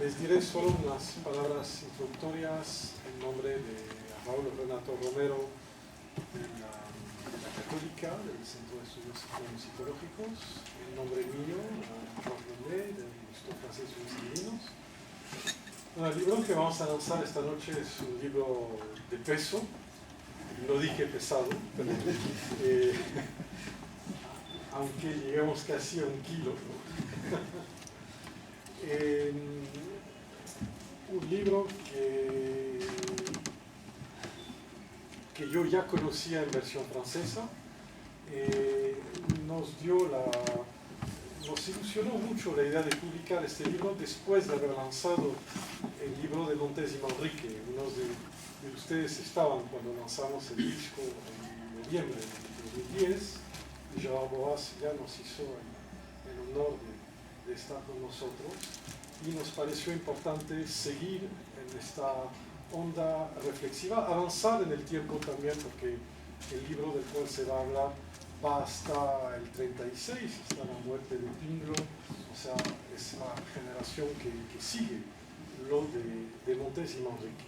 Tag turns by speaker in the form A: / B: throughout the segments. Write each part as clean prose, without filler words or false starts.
A: Les diré solo unas palabras introductorias en nombre de Raúl Renato Romero, de la Católica, del Centro de Estudios Psicológicos, en nombre mío, Georges Lemay, del Instituto Francés de los Divinos. El libro que vamos a lanzar esta noche es un libro de peso, no dije pesado, pero, aunque lleguemos casi a 1 kilo, ¿no? Un libro que yo ya conocía en versión francesa, nos ilusionó mucho la idea de publicar este libro después de haber lanzado el libro de Montes y Manrique. Unos de ustedes estaban cuando lanzamos el disco en noviembre de 2010, y Gerard Boas ya nos hizo el honor de estar con nosotros, y nos pareció importante seguir en esta onda reflexiva, avanzar en el tiempo también, porque el libro del cual se va a hablar va hasta el 36, hasta la muerte de Pinglo, o sea, es la generación que sigue lo de Montes y Manrique.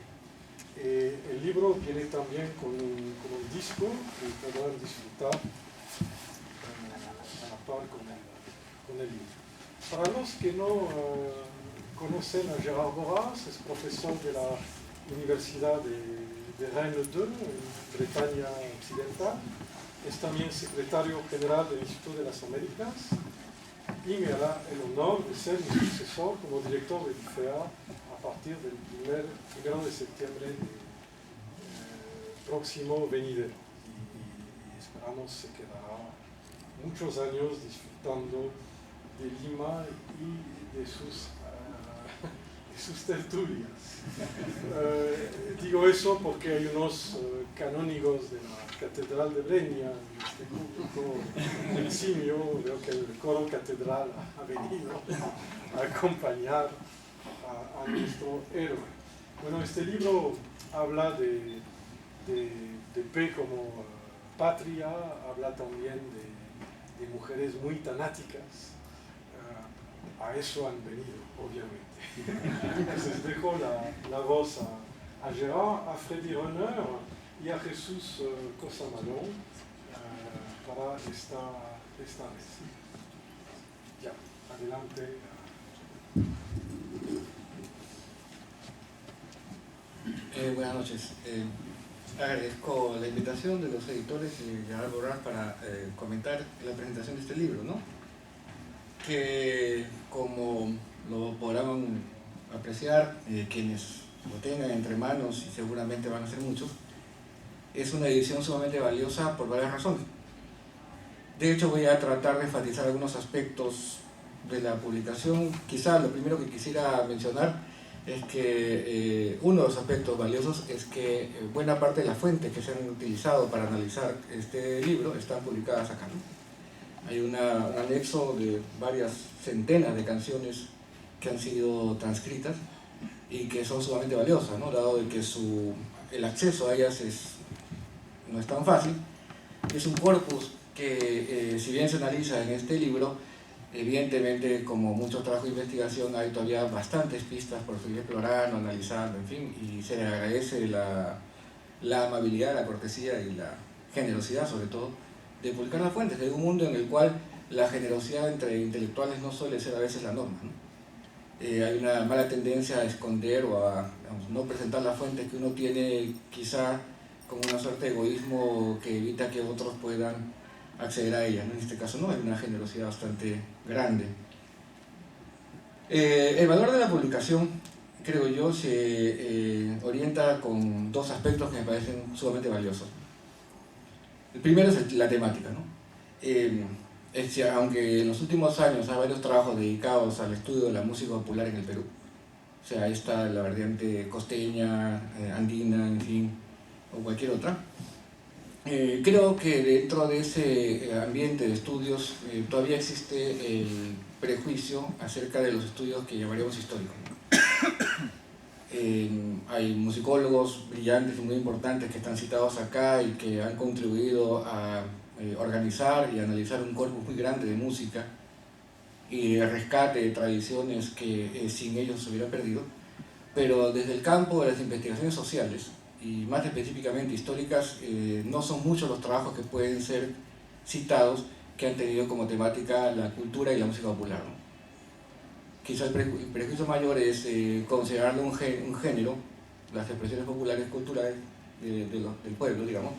A: El libro viene también con un disco que podrán disfrutar a la par con el libro. Para los que no conocen a Gerard Boas, es profesor de la Universidad de Rennes 2, en Bretaña Occidental. Es también secretario general del Instituto de las Américas, y me hará el honor de ser mi sucesor como director del IFEA a partir del 1 de septiembre próximo venidero. Y esperamos se quedará muchos años disfrutando de Lima y de sus tertulias. Digo eso porque hay unos canónigos de la Catedral de Breña, este público eximio. Veo que el coro catedral ha venido a acompañar a nuestro héroe. Bueno, este libro habla de P como patria, habla también de mujeres muy tanáticas. A eso han venido, obviamente. Entonces dejo la voz a Gerard, a Freddy Renner y a Jesús Cosamalón para esta vez. Ya, adelante.
B: Buenas noches. Agradezco la invitación de los editores y Gerard Boas para comentar la presentación de este libro, ¿no? Que, como lo podrán apreciar quienes lo tengan entre manos, y seguramente van a ser muchos, es una edición sumamente valiosa por varias razones. De hecho, voy a tratar de enfatizar algunos aspectos de la publicación. Quizá lo primero que quisiera mencionar es que uno de los aspectos valiosos es que buena parte de las fuentes que se han utilizado para analizar este libro están publicadas acá, ¿no? Hay un anexo de varias centenas de canciones que han sido transcritas y que son sumamente valiosas, ¿no? Dado de que el acceso a ellas no es tan fácil. Es un corpus que, si bien se analiza en este libro, evidentemente, como mucho trabajo de investigación, hay todavía bastantes pistas por seguir explorando, analizando, en fin, y se le agradece la amabilidad, la cortesía y la generosidad, sobre todo, de publicar las fuentes, de un mundo en el cual la generosidad entre intelectuales no suele ser a veces la norma, ¿no? Hay una mala tendencia a esconder o a, digamos, no presentar las fuentes que uno tiene, quizá como una suerte de egoísmo que evita que otros puedan acceder a ellas, ¿no? En este caso no, hay una generosidad bastante grande. El valor de la publicación, creo yo, se orienta con dos aspectos que me parecen sumamente valiosos. El primero es la temática, ¿no? Aunque en los últimos años hay varios trabajos dedicados al estudio de la música popular en el Perú, o sea, ahí está la vertiente costeña, andina, en fin, o cualquier otra, creo que dentro de ese ambiente de estudios todavía existe el prejuicio acerca de los estudios que llamaríamos históricos, ¿no? Hay musicólogos brillantes y muy importantes que están citados acá y que han contribuido a organizar y analizar un corpus muy grande de música y el rescate de tradiciones que sin ellos se hubieran perdido, pero desde el campo de las investigaciones sociales, y más específicamente históricas, no son muchos los trabajos que pueden ser citados que han tenido como temática la cultura y la música popular, ¿no? Quizá el prejuicio mayor es considerarlo un género, las expresiones populares culturales del pueblo, digamos,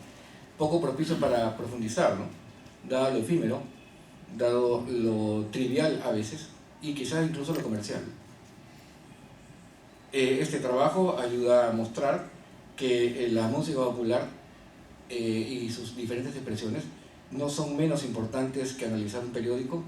B: poco propicio para profundizar, ¿no? Dado lo efímero, dado lo trivial a veces, y quizás incluso lo comercial. Este trabajo ayuda a mostrar que la música popular y sus diferentes expresiones no son menos importantes que analizar un periódico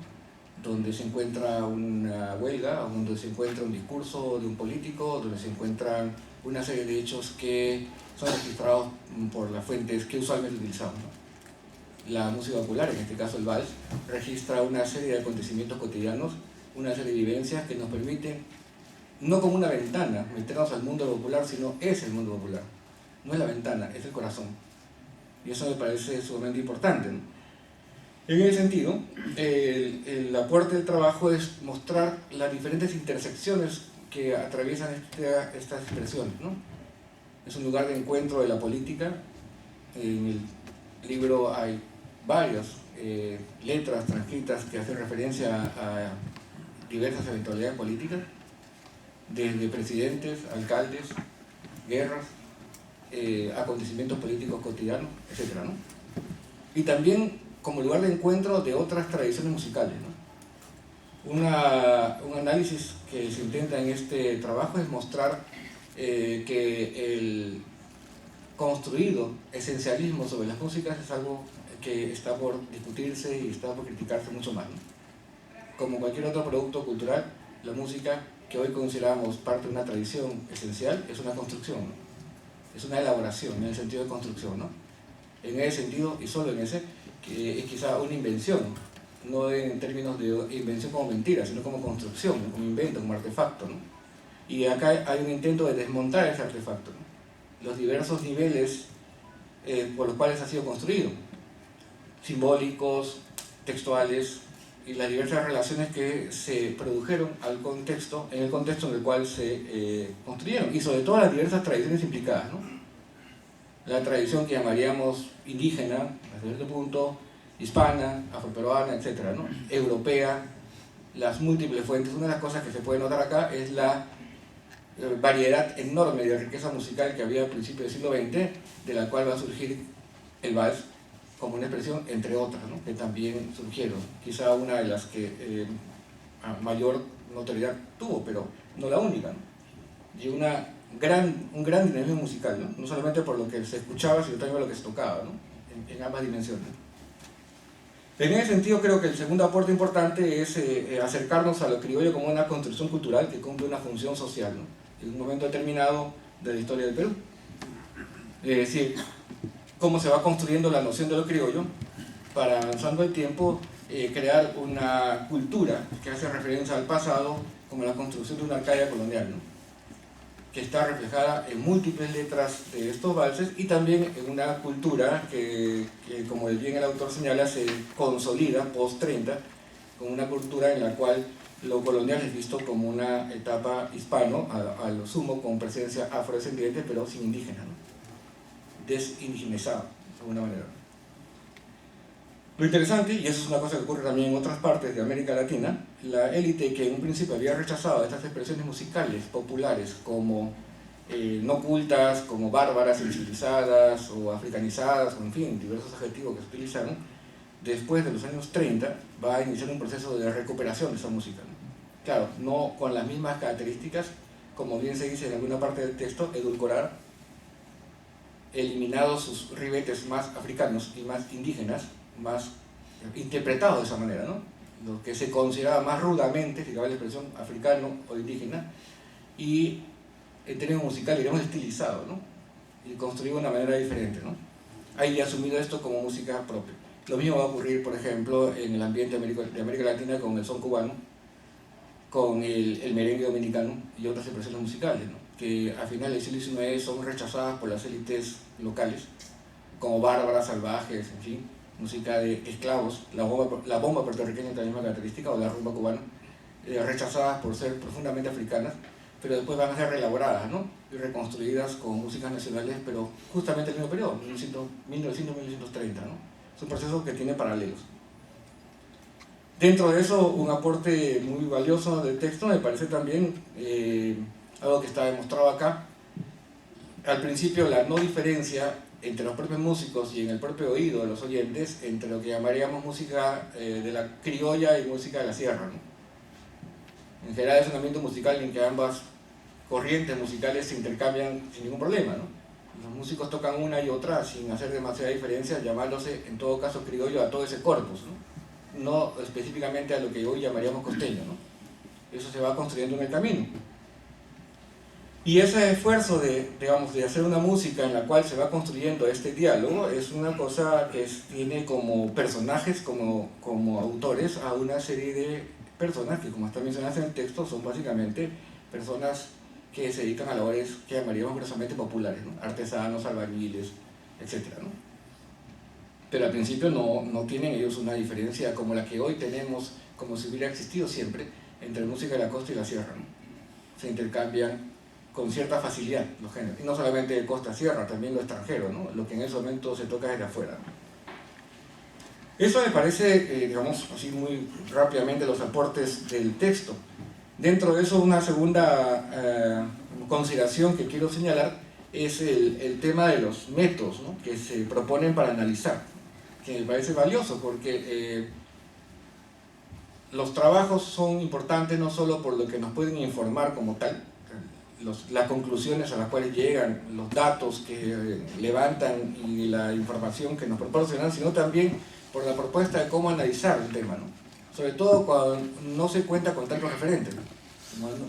B: donde se encuentra una huelga, donde se encuentra un discurso de un político, donde se encuentran una serie de hechos que son registrados por las fuentes que usualmente utilizamos, ¿no? La música popular, en este caso el vals, registra una serie de acontecimientos cotidianos, una serie de vivencias que nos permiten, no como una ventana, meternos al mundo popular, sino es el mundo popular. No es la ventana, es el corazón. Y eso me parece sumamente importante, ¿no? En ese sentido, el aporte del trabajo es mostrar las diferentes intersecciones que atraviesan estas expresiones, ¿no? Es un lugar de encuentro de la política. En el libro hay varias letras transcritas que hacen referencia a diversas eventualidades políticas, desde presidentes, alcaldes, guerras, acontecimientos políticos cotidianos, etc., ¿no? Y también como lugar de encuentro de otras tradiciones musicales, ¿no? Un análisis que se intenta en este trabajo es mostrar que el construido esencialismo sobre las músicas es algo que está por discutirse y está por criticarse mucho más, ¿no? Como cualquier otro producto cultural, la música, que hoy consideramos parte de una tradición esencial, es una construcción, ¿no? Es una elaboración en el sentido de construcción, ¿no? En ese sentido, y solo en ese, que es quizá una invención, no en términos de invención como mentira, sino como construcción, como invento, como artefacto, ¿no? Y acá hay un intento de desmontar ese artefacto, ¿no? Los diversos niveles por los cuales ha sido construido, simbólicos, textuales, y las diversas relaciones que se produjeron al contexto, en el contexto en el cual se construyeron, y sobre todo las diversas tradiciones implicadas, ¿no? La tradición que llamaríamos indígena, hasta cierto punto, hispana, afroperuana, etc., ¿no? Europea, las múltiples fuentes. Una de las cosas que se puede notar acá es la variedad enorme de riqueza musical que había a principios del siglo XX, de la cual va a surgir el vals como una expresión, entre otras, ¿no? Que también surgieron. Quizá una de las que mayor notoriedad tuvo, pero no la única, ¿no? Y un gran dinamismo musical, ¿no? No solamente por lo que se escuchaba, sino también por lo que se tocaba, ¿no? En ambas dimensiones. En ese sentido, creo que el segundo aporte importante es acercarnos a lo criollo como una construcción cultural que cumple una función social, ¿no? En un momento determinado de la historia del Perú. Es decir, cómo se va construyendo la noción de lo criollo para, avanzando el tiempo, crear una cultura que hace referencia al pasado como la construcción de una arcadia colonial, ¿no? Que está reflejada en múltiples letras de estos valses y también en una cultura que como bien el autor señala, se consolida post-30 como una cultura en la cual lo colonial es visto como una etapa hispano, a lo sumo con presencia afrodescendiente, pero sin indígena, ¿no? Desindigenizado, de alguna manera. Lo interesante, y eso es una cosa que ocurre también en otras partes de América Latina, la élite que en un principio había rechazado estas expresiones musicales populares como no cultas, como bárbaras, incivilizadas o africanizadas, o en fin, diversos adjetivos que se utilizaron, después de los años 30 va a iniciar un proceso de recuperación de esa música, ¿no? Claro, no con las mismas características, como bien se dice en alguna parte del texto, edulcorar, eliminados sus ribetes más africanos y más indígenas, más interpretados de esa manera, ¿no? Lo que se consideraba más rudamente, si cabe la expresión, africano o indígena, y en términos musicales, digamos, estilizado, ¿no? Y construido de una manera diferente, ¿no? Hay asumido esto como música propia. Lo mismo va a ocurrir, por ejemplo, en el ambiente de América Latina con el son cubano, con el merengue dominicano y otras expresiones musicales, ¿no? Que a finales del siglo XIX son rechazadas por las élites locales como bárbaras, salvajes, en fin, música de esclavos, la bomba puertorriqueña tiene la misma característica, o la rumba cubana, rechazadas por ser profundamente africanas, pero después van a ser reelaboradas, ¿no? Y reconstruidas con músicas nacionales, pero justamente en el mismo periodo, 1900-1930, ¿no? Es un proceso que tiene paralelos. Dentro de eso, un aporte muy valioso del texto me parece también algo que está demostrado acá. Al principio, la no diferencia entre los propios músicos y en el propio oído de los oyentes entre lo que llamaríamos música de la criolla y música de la sierra, ¿no? En general es un ambiente musical en que ambas corrientes musicales se intercambian sin ningún problema, ¿no? Los músicos tocan una y otra sin hacer demasiada diferencia, llamándose en todo caso criollo a todo ese corpus, no específicamente a lo que hoy llamaríamos costeño, ¿no? Eso se va construyendo en el camino. Y ese esfuerzo de hacer una música en la cual se va construyendo este diálogo es una cosa que tiene como personajes, como autores, a una serie de personas que, como está mencionado en el texto, son básicamente personas que se dedican a labores que llamaríamos gruesamente populares, ¿no? Artesanos, albañiles, etc., ¿no? Pero al principio no tienen ellos una diferencia como la que hoy tenemos, como si hubiera existido siempre, entre música de la costa y la sierra, ¿no? Se intercambian con cierta facilidad los géneros, y no solamente de costa a sierra, también lo extranjero, ¿no? Lo que en ese momento se toca desde afuera, ¿no? Eso me parece, digamos, así muy rápidamente los aportes del texto. Dentro de eso, una segunda consideración que quiero señalar es el tema de los métodos, ¿no? Que se proponen para analizar, que me parece valioso porque los trabajos son importantes no solo por lo que nos pueden informar como tal, las conclusiones a las cuales llegan, los datos que levantan y la información que nos proporcionan, sino también por la propuesta de cómo analizar el tema, ¿no? Sobre todo cuando no se cuenta con tantos referentes, ¿no?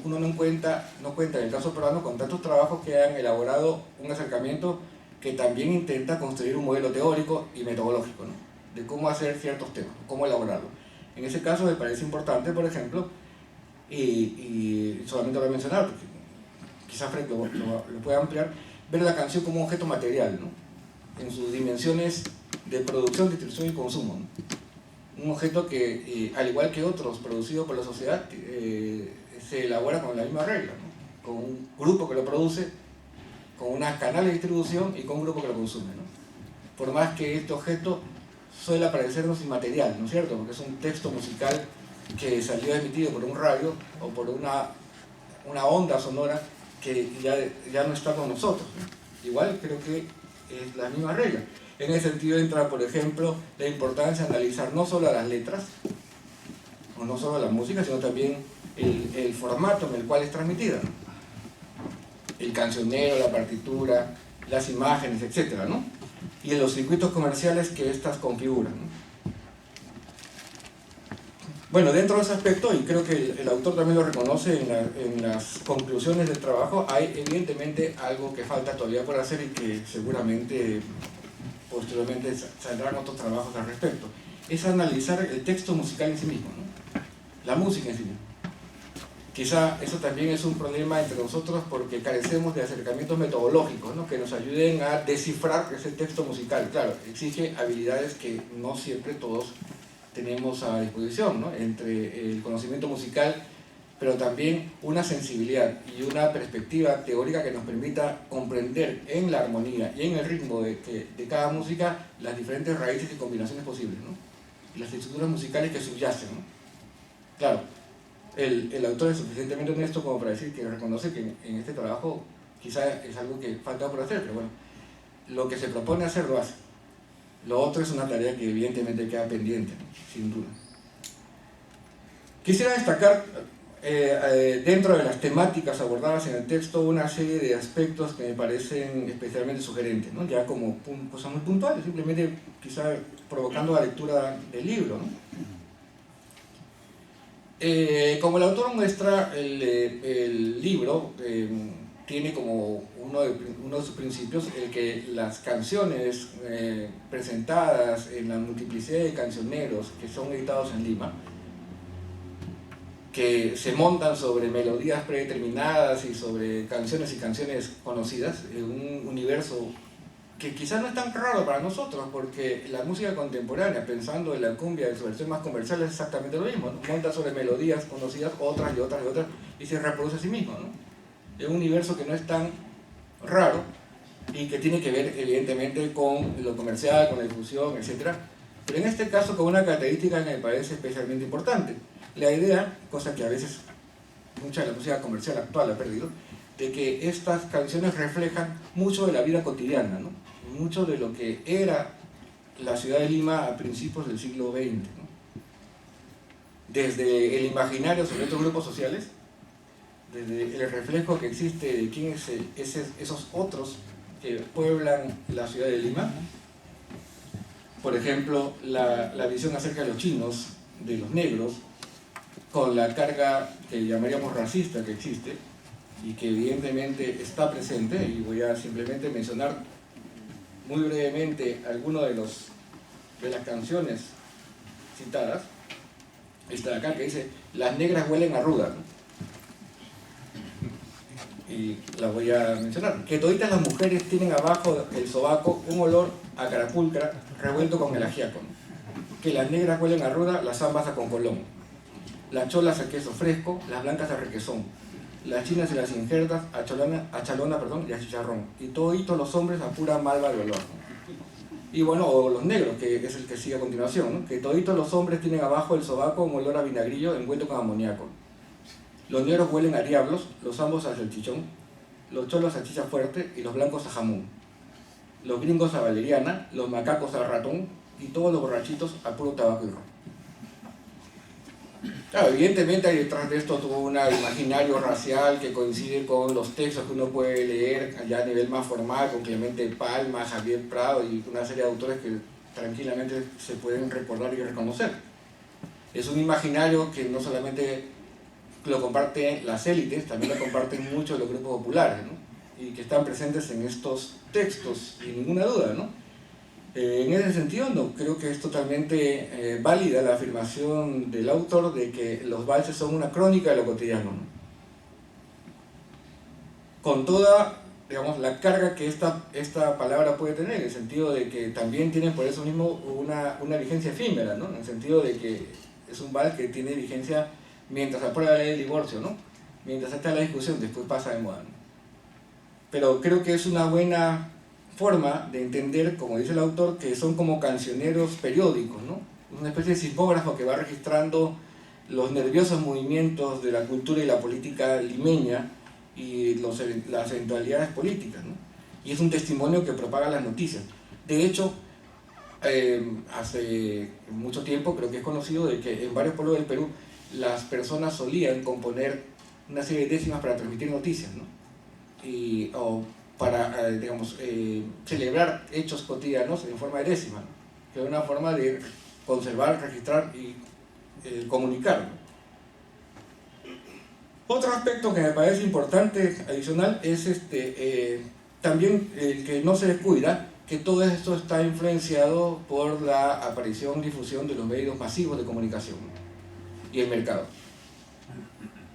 B: Uno no cuenta en el caso peruano con tantos trabajos que han elaborado un acercamiento que también intenta construir un modelo teórico y metodológico, ¿no? De cómo hacer ciertos temas, cómo elaborarlo. En ese caso me parece importante, por ejemplo, y solamente lo voy a mencionar porque quizás Fred lo pueda ampliar, ver la canción como un objeto material, ¿no? En sus dimensiones de producción, distribución y consumo, ¿no? Un objeto que, al igual que otros producidos por la sociedad, se elabora con la misma regla, ¿no? Con un grupo que lo produce, con unos canales de distribución y con un grupo que lo consume, ¿no? Por más que este objeto suele parecernos inmaterial, ¿no es cierto? Porque es un texto musical que salió emitido por un radio o por una onda sonora que ya no está con nosotros, ¿no? Igual creo que es la misma regla. En ese sentido entra, por ejemplo, la importancia de analizar no solo las letras, o no solo la música, sino también el formato en el cual es transmitida, ¿no? El cancionero, la partitura, las imágenes, etc., ¿no? Y en los circuitos comerciales que éstas configuran, ¿no? Bueno, dentro de ese aspecto, y creo que el autor también lo reconoce en las conclusiones del trabajo, hay evidentemente algo que falta todavía por hacer y que seguramente posteriormente saldrán otros trabajos al respecto. Es analizar el texto musical en sí mismo, ¿no? La música en sí misma. Quizá eso también es un problema entre nosotros porque carecemos de acercamientos metodológicos, ¿no? Que nos ayuden a descifrar ese texto musical. Claro, exige habilidades que no siempre todos tenemos a disposición, ¿no? Entre el conocimiento musical, pero también una sensibilidad y una perspectiva teórica que nos permita comprender en la armonía y en el ritmo de cada música las diferentes raíces y combinaciones posibles, ¿no? Y las estructuras musicales que subyacen, ¿no? Claro, el autor es suficientemente honesto como para decir que reconoce que en este trabajo quizá es algo que falta por hacer, pero bueno, lo que se propone hacer lo hace. Lo otro es una tarea que evidentemente queda pendiente, ¿no? Sin duda. Quisiera destacar dentro de las temáticas abordadas en el texto una serie de aspectos que me parecen especialmente sugerentes, ¿no? Ya como cosas muy puntuales, simplemente quizá provocando la lectura del libro, ¿no? Como el autor muestra, el libro tiene como uno de sus principios el que las canciones presentadas en la multiplicidad de cancioneros que son editados en Lima, que se montan sobre melodías predeterminadas y sobre canciones y canciones conocidas, en un universo que quizás no es tan raro para nosotros, porque la música contemporánea, pensando en la cumbia en su versión más comercial, es exactamente lo mismo, ¿no? Monta sobre melodías conocidas, otras y otras y otras, y se reproduce a sí mismo, ¿no? Es un universo que no es tan raro y que tiene que ver evidentemente con lo comercial, con la difusión, etc. Pero en este caso con una característica que me parece especialmente importante. La idea, cosa que a veces mucha de la música comercial actual ha perdido, de que estas canciones reflejan mucho de la vida cotidiana, ¿no? Mucho de lo que era la ciudad de Lima a principios del siglo XX, ¿no? Desde el imaginario sobre estos grupos sociales, desde el reflejo que existe de quién es esos otros que pueblan la ciudad de Lima. Por ejemplo, la visión acerca de los chinos, de los negros, con la carga que llamaríamos racista que existe y que evidentemente está presente, y voy a simplemente mencionar muy brevemente algunas de las canciones citadas. Esta de acá que dice: las negras huelen a ruda, ¿no? Y la voy a mencionar. Que toditas las mujeres tienen abajo el sobaco un olor a carapulcra revuelto con el ajiaco, ¿no? Que las negras huelen a ruda, las zambas a concolón, las cholas a queso fresco, las blancas a requesón, las chinas y las injertas a chalona y a chicharrón, y toditos los hombres a pura malva de olor, ¿no? Y bueno, o los negros, que es el que sigue a continuación, ¿no? Que toditos los hombres tienen abajo el sobaco un olor a vinagrillo envuelto con amoníaco. Los negros huelen a diablos, los zambos a salchichón, los cholos a chicha fuerte y los blancos a jamón. Los gringos a valeriana, los macacos a ratón y todos los borrachitos a puro tabaco y ron. Claro, evidentemente hay detrás de esto todo un imaginario racial que coincide con los textos que uno puede leer ya a nivel más formal, con Clemente Palma, Javier Prado y una serie de autores que tranquilamente se pueden recordar y reconocer. Es un imaginario que no solamente lo comparten las élites, también lo comparten muchos los grupos populares, ¿no? Y que están presentes en estos textos, sin ninguna duda, ¿no? En ese sentido, no, creo que es totalmente válida la afirmación del autor de que los valses son una crónica de lo cotidiano, ¿no? Con toda, digamos, la carga que esta palabra puede tener, en el sentido de que también tienen por eso mismo una vigencia efímera, ¿no? En el sentido de que es un vals que tiene vigencia mientras aprueba la ley del divorcio, ¿no? Mientras está la discusión, después pasa de moda, ¿no? Pero creo que es una buena forma de entender, como dice el autor, que son como cancioneros periódicos, ¿no? Una especie de sismógrafo que va registrando los nerviosos movimientos de la cultura y la política limeña y las eventualidades políticas, ¿no? Y es un testimonio que propaga las noticias. De hecho, hace mucho tiempo creo que es conocido de que en varios pueblos del Perú las personas solían componer una serie de décimas para transmitir noticias, ¿no? O para, digamos, celebrar hechos cotidianos en forma de décima, ¿no? Que es una forma de conservar, registrar y comunicar, ¿no? Otro aspecto que me parece importante, adicional, es también el que no se descuida, que todo esto está influenciado por la aparición y difusión de los medios masivos de comunicación, ¿no? Y el mercado.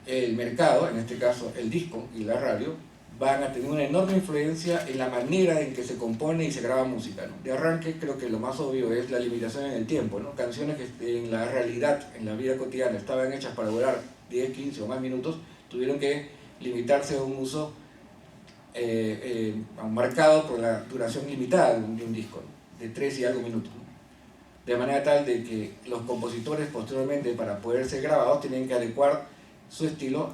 B: El mercado, en este caso el disco y la radio, van a tener una enorme influencia en la manera en que se compone y se graba música, ¿no? De arranque creo que lo más obvio es la limitación en el tiempo, ¿no? Canciones que en la realidad, en la vida cotidiana, estaban hechas para durar 10, 15 o más minutos, tuvieron que limitarse a un uso marcado por la duración limitada de un disco, ¿no? De 3 y algo minutos, ¿no? De manera tal de que los compositores posteriormente, para poder ser grabados, tienen que adecuar su estilo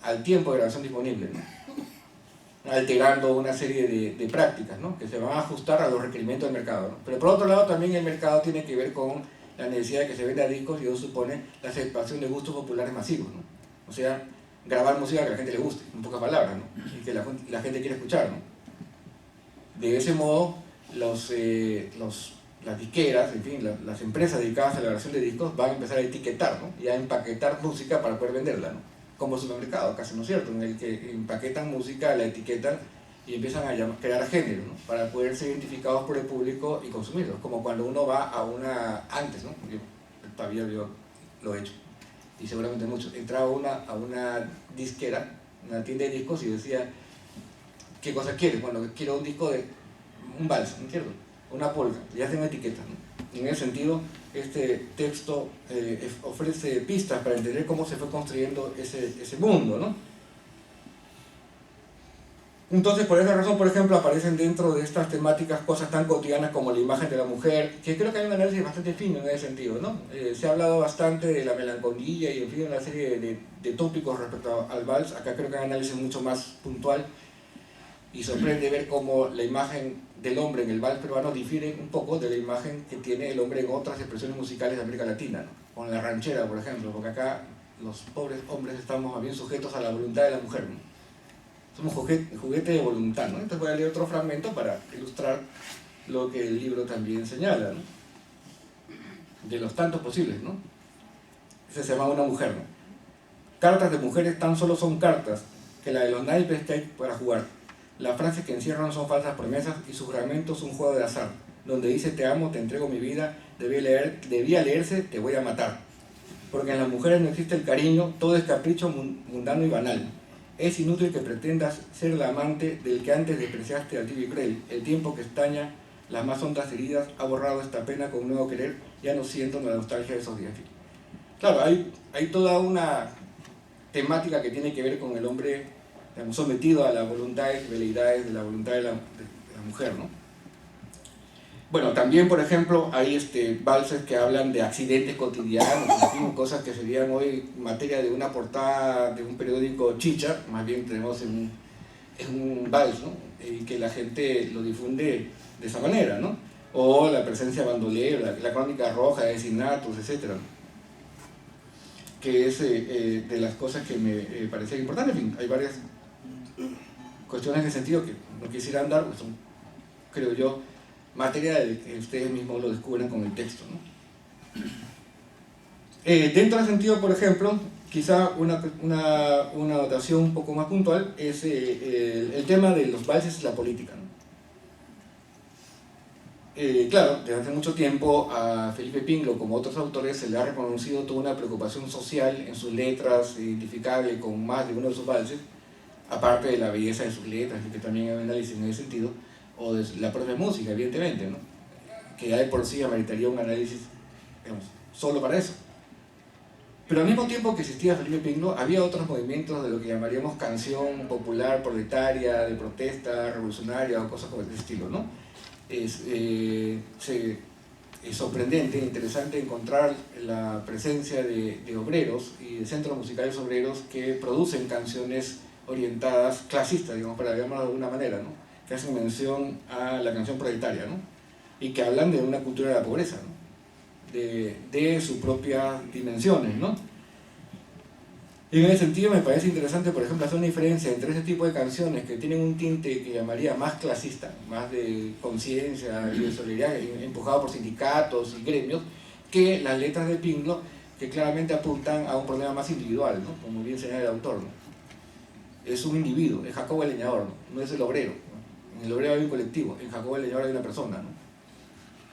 B: al tiempo de grabación disponible, ¿no? Alterando una serie de prácticas, ¿no? Que se van a ajustar a los requerimientos del mercado, ¿no? Pero por otro lado también el mercado tiene que ver con la necesidad de que se venda discos, y eso supone la aceptación de gustos populares masivos, ¿no? O sea, grabar música que a la gente le guste, en pocas palabras, ¿no? Y que la gente quiere escuchar, ¿no? De ese modo, las disqueras, en fin, las empresas dedicadas a la grabación de discos van a empezar a etiquetar, ¿no? Y a empaquetar música para poder venderla, ¿no? Como supermercado, casi, ¿no es cierto? En el que empaquetan música, la etiquetan y empiezan a crear género, ¿no? Para poder ser identificados por el público y consumirlos, como cuando uno va a antes, ¿no? Yo todavía lo he hecho, y seguramente muchos, entraba a una disquera, una tienda de discos, y decía, ¿qué cosa quieres? Bueno, quiero un disco de un vals, ¿no es cierto? Una polka, y hacen etiquetas, ¿no? En ese sentido, este texto ofrece pistas para entender cómo se fue construyendo ese mundo, ¿no? Entonces, por esa razón, por ejemplo, aparecen dentro de estas temáticas cosas tan cotidianas como la imagen de la mujer, que creo que hay un análisis bastante fino en ese sentido, ¿no? Se ha hablado bastante de la melancolía y, en fin, una serie de tópicos respecto al vals. Acá creo que hay un análisis mucho más puntual y sorprende ver cómo la imagen del hombre en el vals peruano difiere un poco de la imagen que tiene el hombre en otras expresiones musicales de América Latina, ¿no? Con la ranchera, por ejemplo, porque acá los pobres hombres estamos más bien sujetos a la voluntad de la mujer, ¿no? Somos juguete de voluntad, ¿no? Entonces voy a leer otro fragmento para ilustrar lo que el libro también señala, ¿no? De los tantos posibles, ¿no? Ese se llama Una mujer, ¿no? Cartas de mujeres tan solo son cartas, que la de los naipes que hay para jugar. Las frases que encierran son falsas promesas y sus fragmentos un juego de azar, donde dice te amo, te entrego mi vida, debía leerse te voy a matar. Porque en las mujeres no existe el cariño, todo es capricho mundano y banal. Es inútil que pretendas ser la amante del que antes despreciaste al tibio y cruel. El tiempo que estaña las más hondas heridas ha borrado esta pena con un nuevo querer, ya no siento la nostalgia de esos días. Claro, hay toda una temática que tiene que ver con el hombre, digamos, sometido a las voluntades y veleidades de la voluntad de la mujer, ¿no? Bueno, también, por ejemplo, hay valses que hablan de accidentes cotidianos, en fin, cosas que serían hoy materia de una portada de un periódico chicha, más bien tenemos en un vals, ¿no? Y que la gente lo difunde de esa manera, ¿no? O la presencia bandolera, la crónica roja de asesinatos, etc., ¿no? Que es de las cosas que me parecían importantes. En fin, hay varias cuestiones en ese sentido que no quisiera andar, pues son, creo yo, materia de que ustedes mismos lo descubren con el texto, ¿no? Dentro del sentido, por ejemplo, quizá una notación un poco más puntual es el tema de los valses y la política, ¿no? Claro, desde hace mucho tiempo a Felipe Pingló, como otros autores, se le ha reconocido toda una preocupación social en sus letras, identificable con más de uno de sus valses, aparte de la belleza de sus letras, que también hay un análisis en ese sentido, o de la propia música, evidentemente, ¿no? Que ya de por sí ameritaría un análisis, digamos, solo para eso. Pero al mismo tiempo que existía Felipe Pingló, había otros movimientos de lo que llamaríamos canción popular, proletaria, de protesta, revolucionaria o cosas por ese estilo, ¿no? Es sorprendente, interesante encontrar la presencia de obreros y de centros musicales obreros que producen canciones orientadas, clasistas, digamos, para llamarlo de alguna manera, ¿no? Que hacen mención a la canción proletaria, ¿no? Y que hablan de una cultura de la pobreza, ¿no? De sus propias dimensiones, ¿no? Y en ese sentido me parece interesante, por ejemplo, hacer una diferencia entre ese tipo de canciones que tienen un tinte que llamaría más clasista, más de conciencia y de solidaridad, empujado por sindicatos y gremios, que las letras de Pingló, que claramente apuntan a un problema más individual, ¿no? Como bien señala el autor, ¿no? Es un individuo, es Jacobo el leñador, ¿no? No es el obrero, ¿no? En el obrero hay un colectivo, en Jacobo el leñador hay una persona, ¿no?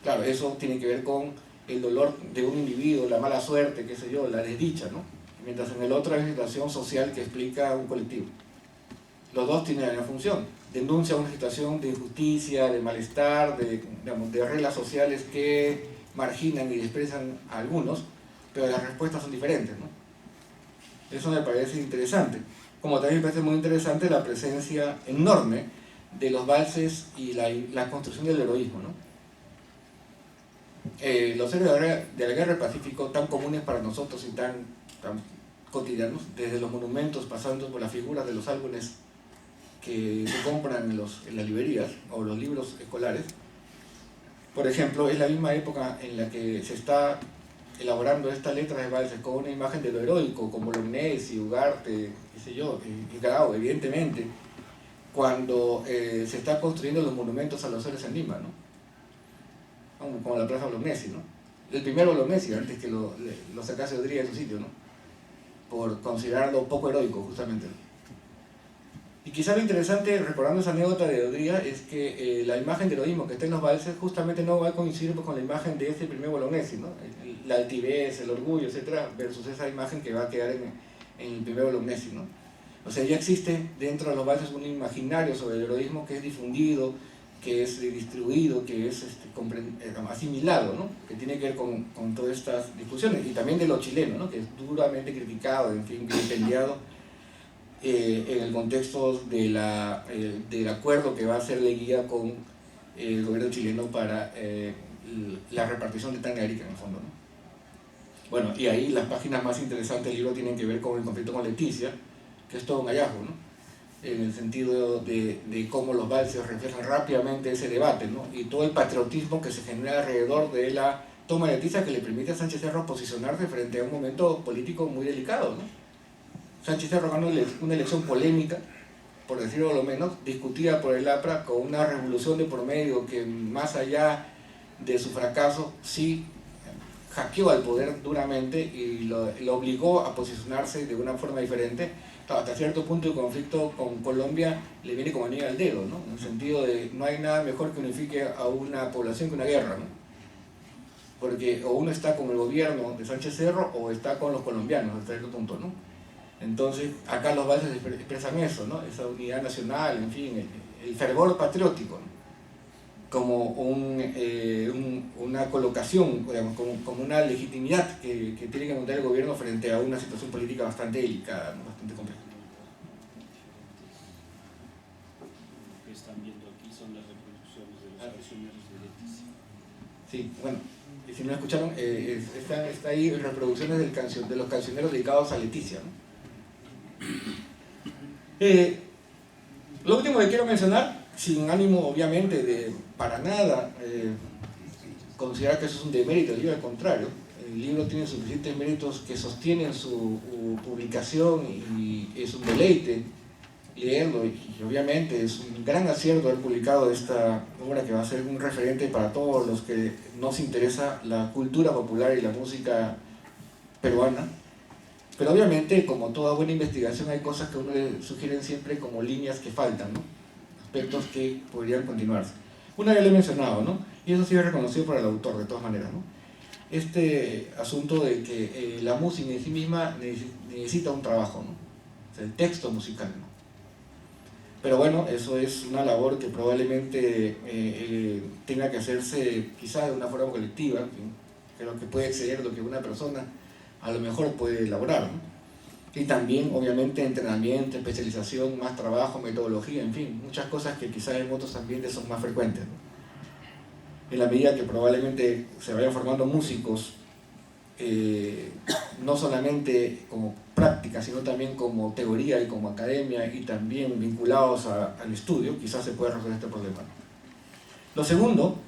B: Claro, eso tiene que ver con el dolor de un individuo, la mala suerte, qué sé yo, la desdicha, ¿no? Mientras en el otro hay una situación social que explica un colectivo. Los dos tienen la misma función, denuncia una situación de injusticia, de malestar, digamos, de reglas sociales que marginan y desprecian a algunos, pero las respuestas son diferentes, ¿no? Eso me parece interesante. Como también me parece muy interesante la presencia enorme de los valses y la construcción del heroísmo, ¿no? Los héroes de la guerra del Pacífico, tan comunes para nosotros y tan cotidianos, desde los monumentos, pasando por las figuras de los álbumes que se compran en las librerías o los libros escolares. Por ejemplo, es la misma época en la que se está elaborando estas letras de valses con una imagen de lo heroico, como Bolognesi, Ugarte, qué sé yo, y Grau, evidentemente, cuando se está construyendo los monumentos a los héroes en Lima, ¿no? Como la Plaza Bolognesi, ¿no? El primer Bolognesi, antes que lo sacase Odría de su sitio, ¿no? Por considerarlo poco heroico, justamente. Y quizá lo interesante, recordando esa anécdota de Odría, es que la imagen de heroísmo que está en los valses justamente no va a coincidir con la imagen de ese primer Bolognesi, ¿no? La altivez, el orgullo, etcétera, versus esa imagen que va a quedar en el primer Bolognesi, ¿no? O sea, ya existe dentro de los valses un imaginario sobre el heroísmo que es difundido que es distribuido, que es asimilado, ¿no? Que tiene que ver con todas estas discusiones, y también de lo chileno, ¿no? Que es duramente criticado, en fin, vilipendiado en el contexto del acuerdo que va a ser la guía con el gobierno chileno para la repartición de Tanganyika en el fondo, ¿no? Bueno, y ahí las páginas más interesantes del libro tienen que ver con el conflicto con Leticia, que es todo un hallazgo, ¿no? En el sentido de cómo los valses reflejan rápidamente ese debate, ¿no? Y todo el patriotismo que se genera alrededor de la toma de Leticia, que le permite a Sánchez Cerro posicionarse frente a un momento político muy delicado, ¿no? Sánchez Cerro ganó una elección polémica, por decirlo lo menos, discutida por el APRA, con una revolución de por medio que, más allá de su fracaso, sí hackeó al poder duramente y lo obligó a posicionarse de una forma diferente. Hasta cierto punto el conflicto con Colombia le viene como anillo al dedo, ¿no? En el sentido de no hay nada mejor que unifique a una población que una guerra, ¿no? Porque o uno está con el gobierno de Sánchez Cerro o está con los colombianos hasta cierto punto, ¿no? Entonces acá los valses expresan eso, ¿no? Esa unidad nacional, en fin, el fervor patriótico, ¿no? Como una colocación, digamos, como una legitimidad que tiene que montar el gobierno frente a una situación política bastante delicada, ¿no? Bastante compleja.
C: Lo que están viendo aquí son las reproducciones de los cancioneros de Leticia.
B: Sí, bueno, y si no escucharon, está ahí reproducciones de los cancioneros dedicados a Leticia, ¿no? Lo último que quiero mencionar, sin ánimo obviamente de para nada considerar que eso es un demérito del libro, al contrario, el libro tiene suficientes méritos que sostienen su publicación y es un deleite leerlo, y obviamente es un gran acierto haber publicado esta obra que va a ser un referente para todos los que nos interesa la cultura popular y la música peruana. Pero obviamente, como toda buena investigación, hay cosas que a uno le sugieren siempre como líneas que faltan, ¿no? Aspectos que podrían continuarse. Una ya le he mencionado, ¿no? Y eso sí es reconocido por el autor, de todas maneras, ¿no? Este asunto de que la música en sí misma necesita un trabajo, ¿no? O sea, el texto musical, ¿no? Pero bueno, eso es una labor que probablemente tenga que hacerse quizá de una forma colectiva, en fin, pero que puede exceder lo que una persona a lo mejor puede elaborar, ¿no? Y también, obviamente, entrenamiento, especialización, más trabajo, metodología, en fin, muchas cosas que quizás en otros ambientes son más frecuentes, ¿no? En la medida que probablemente se vayan formando músicos, no solamente como práctica, sino también como teoría y como academia, y también vinculados al estudio, quizás se pueda resolver este problema, ¿no? Lo segundo,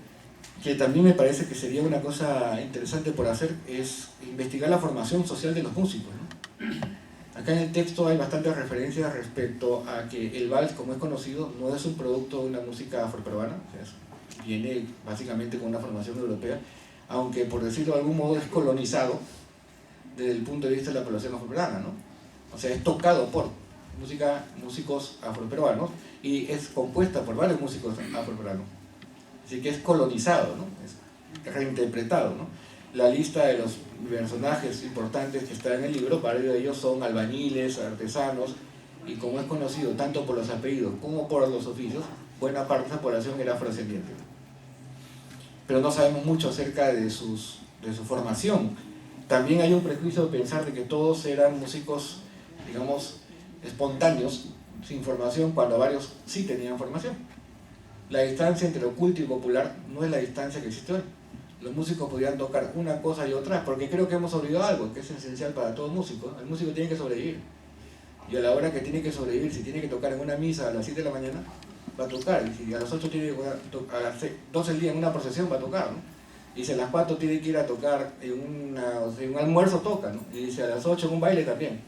B: que también me parece que sería una cosa interesante por hacer, es investigar la formación social de los músicos, ¿no? Acá en el texto hay bastantes referencias respecto a que el vals, como es conocido, no es un producto de una música afroperuana, o sea, viene básicamente con una formación europea, aunque por decirlo de algún modo es colonizado desde el punto de vista de la población afroperuana, ¿no? O sea, es tocado por músicos afroperuanos y es compuesta por varios músicos afroperuanos. Así que es colonizado, ¿no? Es reinterpretado, ¿no? La lista de los personajes importantes que está en el libro, varios de ellos son albañiles, artesanos, y como es conocido tanto por los apellidos como por los oficios, buena parte de esa población era afrodescendiente. Pero no sabemos mucho acerca de su formación. También hay un prejuicio de pensar de que todos eran músicos, digamos, espontáneos, sin formación, cuando varios sí tenían formación. La distancia entre lo culto y popular no es la distancia que existe hoy. Los músicos podían tocar una cosa y otra, porque creo que hemos olvidado algo que es esencial para todo músico. El músico tiene que sobrevivir. Y a la hora que tiene que sobrevivir, si tiene que tocar en una misa a las 7 de la mañana, va a tocar. Y si a las 8 tiene que tocar, a las 12 del día en una procesión, va a tocar, ¿no? Y si a las 4 tiene que ir a tocar en un almuerzo, toca, ¿no? Y si a las 8 en un baile, también.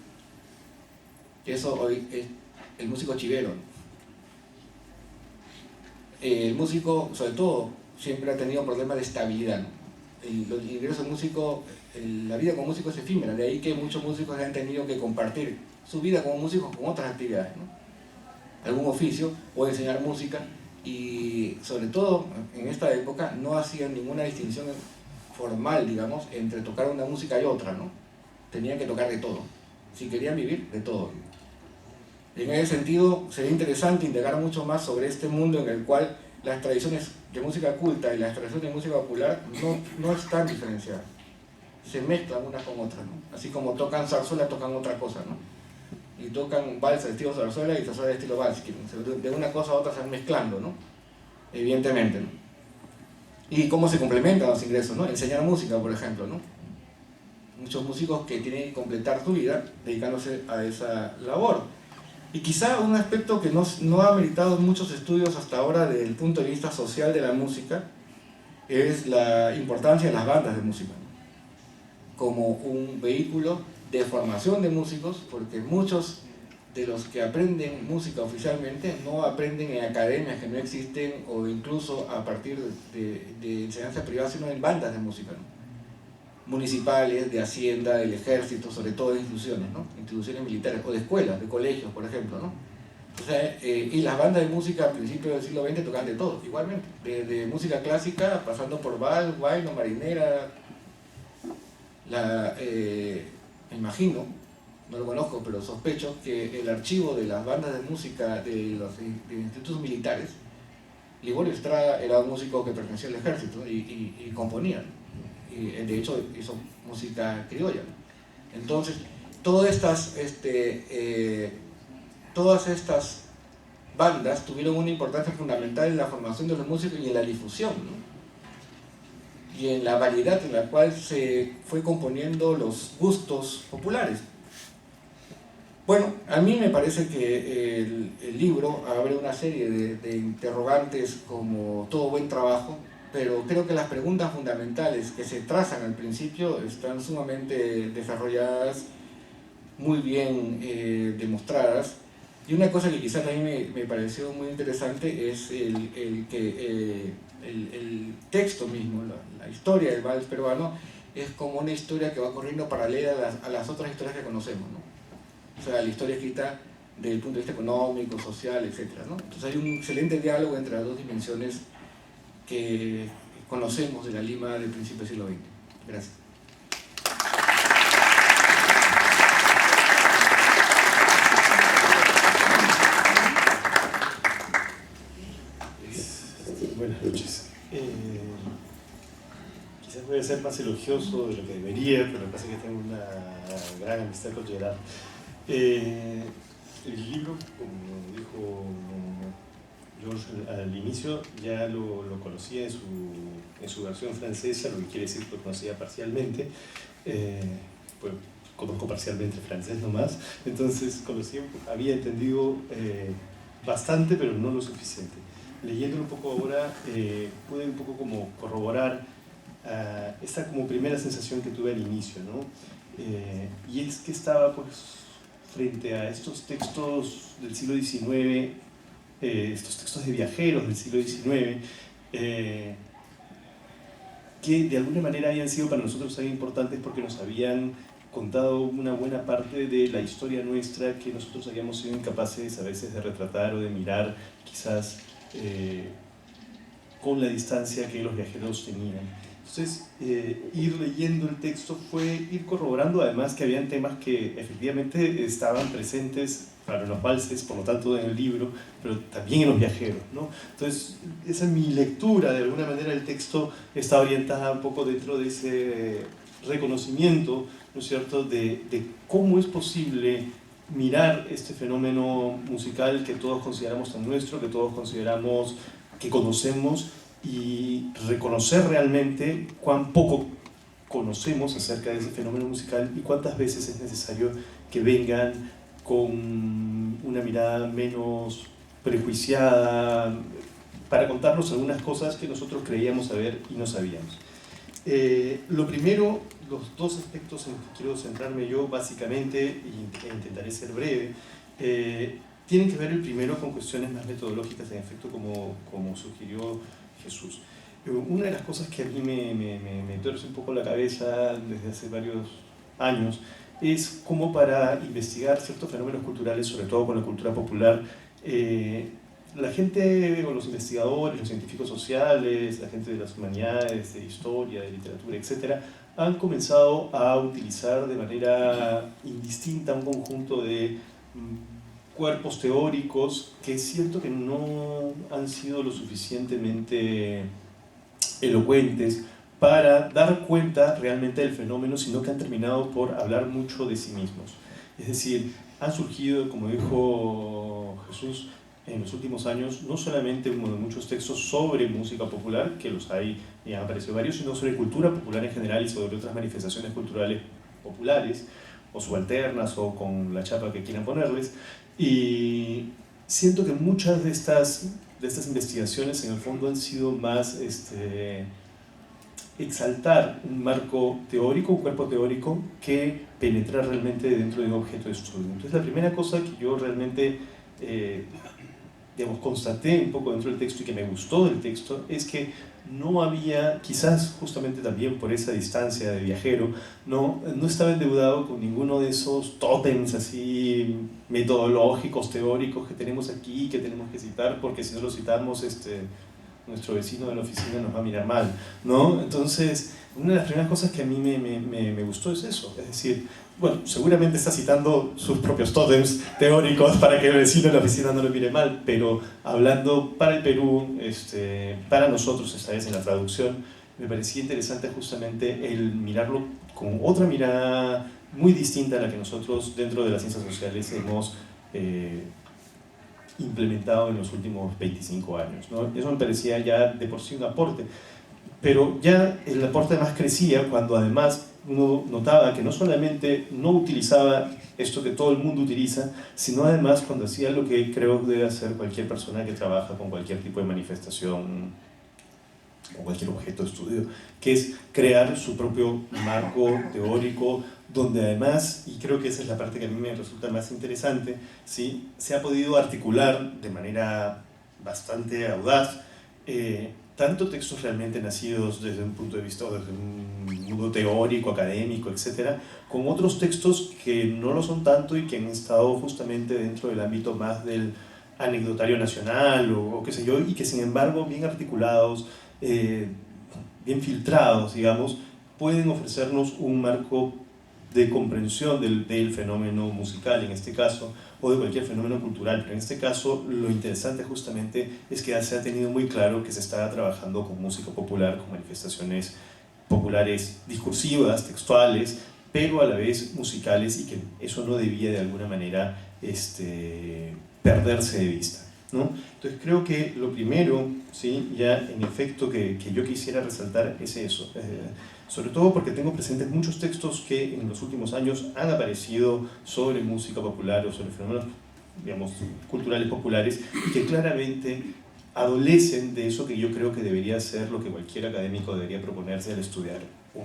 B: Eso hoy es el músico chivero, ¿no? El músico, sobre todo, siempre ha tenido problemas de estabilidad, ¿no? Los ingresos músicos, la vida como músico es efímera, de ahí que muchos músicos han tenido que compartir su vida como músicos con otras actividades, ¿no? Algún oficio o enseñar música, y sobre todo en esta época no hacían ninguna distinción formal, digamos, entre tocar una música y otra, ¿no? Tenían que tocar de todo, si querían vivir, de todo. En ese sentido, sería interesante indagar mucho más sobre este mundo en el cual las tradiciones de música culta y las tradiciones de música popular no están diferenciadas, se mezclan unas con otras, ¿no? Así como tocan zarzuela, tocan otra cosa, ¿no? Y tocan vals de estilo zarzuela y zarzuela de estilo vals, de una cosa a otra se van mezclando, ¿no? Evidentemente, ¿no? Y cómo se complementan los ingresos, ¿no? Enseñar música, por ejemplo, ¿no? Muchos músicos que tienen que completar su vida dedicándose a esa labor. Y quizá un aspecto que no ha meritado muchos estudios hasta ahora desde el punto de vista social de la música es la importancia de las bandas de música, ¿no? Como un vehículo de formación de músicos, porque muchos de los que aprenden música oficialmente no aprenden en academias que no existen o incluso a partir de enseñanza privada, sino en bandas de música, ¿no? Municipales, de hacienda, del ejército, sobre todo de instituciones, ¿no? Instituciones militares o de escuelas, de colegios, por ejemplo, ¿no? O sea, y las bandas de música a principios del siglo XX tocaban de todo, igualmente, de música clásica, pasando por vals, guayno, marinera. Me imagino, no lo conozco, pero sospecho que el archivo de las bandas de música de los institutos militares, Liborio Estrada era un músico que pertenecía al ejército, ¿no? y componía, ¿no? Y de hecho hizo música criolla, ¿no? Entonces, todas estas bandas tuvieron una importancia fundamental en la formación de los músicos y en la difusión, ¿no? Y en la variedad en la cual se fue componiendo los gustos populares. Bueno, a mí me parece que el libro abre una serie de interrogantes como todo buen trabajo, pero creo que las preguntas fundamentales que se trazan al principio están sumamente desarrolladas, muy bien demostradas. Y una cosa que quizás a mí me pareció muy interesante es el texto mismo, la historia del vals peruano es como una historia que va corriendo paralela a las otras historias que conocemos, ¿no? O sea, la historia escrita desde el punto de vista económico, social, etc., ¿no? Entonces hay un excelente diálogo entre las dos dimensiones que conocemos de la Lima del principio del siglo XX. Gracias.
D: Buenas noches. Quizás voy a ser más elogioso de lo que debería, pero lo que pasa es que tengo una gran amistad con Gerard. El libro, como dijo George al inicio, ya lo conocía en su versión francesa, lo que quiere decir que lo conocía parcialmente. Pues conozco parcialmente francés nomás, entonces había entendido bastante, pero no lo suficiente. Leyéndolo un poco ahora, pude un poco como corroborar esta como primera sensación que tuve al inicio, ¿no? Y es que estaba pues frente a estos textos del siglo XIX, estos textos de viajeros del siglo XIX, que de alguna manera habían sido para nosotros tan importantes porque nos habían contado una buena parte de la historia nuestra que nosotros habíamos sido incapaces a veces de retratar o de mirar, quizás con la distancia que los viajeros tenían. Entonces, ir leyendo el texto fue ir corroborando además que habían temas que efectivamente estaban presentes para los valses, por lo tanto en el libro, pero también en los viajeros, ¿no? Entonces, esa es mi lectura, de alguna manera el texto está orientada un poco dentro de ese reconocimiento, ¿no es cierto?, de cómo es posible mirar este fenómeno musical que todos consideramos tan nuestro, que todos consideramos que conocemos, y reconocer realmente cuán poco conocemos acerca de ese fenómeno musical y cuántas veces es necesario que vengan con una mirada menos prejuiciada para contarnos algunas cosas que nosotros creíamos saber y no sabíamos. Lo primero, los dos aspectos en los que quiero centrarme yo básicamente, e intentaré ser breve, tienen que ver el primero con cuestiones más metodológicas, en efecto, como sugirió Jesús. Una de las cosas que a mí me tuerce un poco la cabeza desde hace varios años es cómo para investigar ciertos fenómenos culturales, sobre todo con la cultura popular, la gente, o los investigadores, los científicos sociales, la gente de las humanidades, de historia, de literatura, etc., han comenzado a utilizar de manera indistinta un conjunto de cuerpos teóricos que siento que no han sido lo suficientemente elocuentes para dar cuenta realmente del fenómeno, sino que han terminado por hablar mucho de sí mismos. Es decir, han surgido, como dijo Jesús, en los últimos años, no solamente muchos textos sobre música popular, que los hay y han aparecido varios, sino sobre cultura popular en general y sobre otras manifestaciones culturales populares, o subalternas, o con la chapa que quieran ponerles. Y siento que muchas de estas investigaciones en el fondo han sido más exaltar un marco teórico, un cuerpo teórico, que penetrar realmente dentro de un objeto de estudio. Entonces la primera cosa que yo realmente constaté un poco dentro del texto y que me gustó del texto es que no había, quizás justamente también por esa distancia de viajero, no estaba endeudado con ninguno de esos tótems así metodológicos, teóricos que tenemos aquí, que tenemos que citar, porque si no lo citamos, nuestro vecino de la oficina nos va a mirar mal, ¿no? Entonces, una de las primeras cosas que a mí me gustó es eso, es decir, bueno, seguramente está citando sus propios tótems teóricos para que el vecino de la oficina no lo mire mal, pero hablando para el Perú, para nosotros, esta vez en la traducción, me parecía interesante justamente el mirarlo con otra mirada muy distinta a la que nosotros dentro de las ciencias sociales hemos implementado en los últimos 25 años, ¿no? Eso me parecía ya de por sí un aporte, pero ya el aporte además crecía cuando además uno notaba que no solamente no utilizaba esto que todo el mundo utiliza, sino además cuando hacía lo que creo debe hacer cualquier persona que trabaja con cualquier tipo de manifestación o cualquier objeto de estudio, que es crear su propio marco teórico, donde además, y creo que esa es la parte que a mí me resulta más interesante, ¿sí?, se ha podido articular de manera bastante audaz tanto textos realmente nacidos desde un punto de vista, desde un mundo teórico, académico, etcétera, con otros textos que no lo son tanto y que han estado justamente dentro del ámbito más del anecdotario nacional o qué sé yo, y que sin embargo bien articulados, bien filtrados, digamos, pueden ofrecernos un marco de comprensión del fenómeno musical en este caso, o de cualquier fenómeno cultural, pero en este caso lo interesante justamente es que se ha tenido muy claro que se está trabajando con música popular, con manifestaciones populares discursivas, textuales, pero a la vez musicales, y que eso no debía de alguna manera perderse de vista, ¿no? Entonces creo que lo primero, ¿sí?, ya en efecto que yo quisiera resaltar es eso, sobre todo porque tengo presentes muchos textos que en los últimos años han aparecido sobre música popular o sobre fenómenos, digamos, culturales populares, y que claramente adolecen de eso que yo creo que debería ser lo que cualquier académico debería proponerse al estudiar un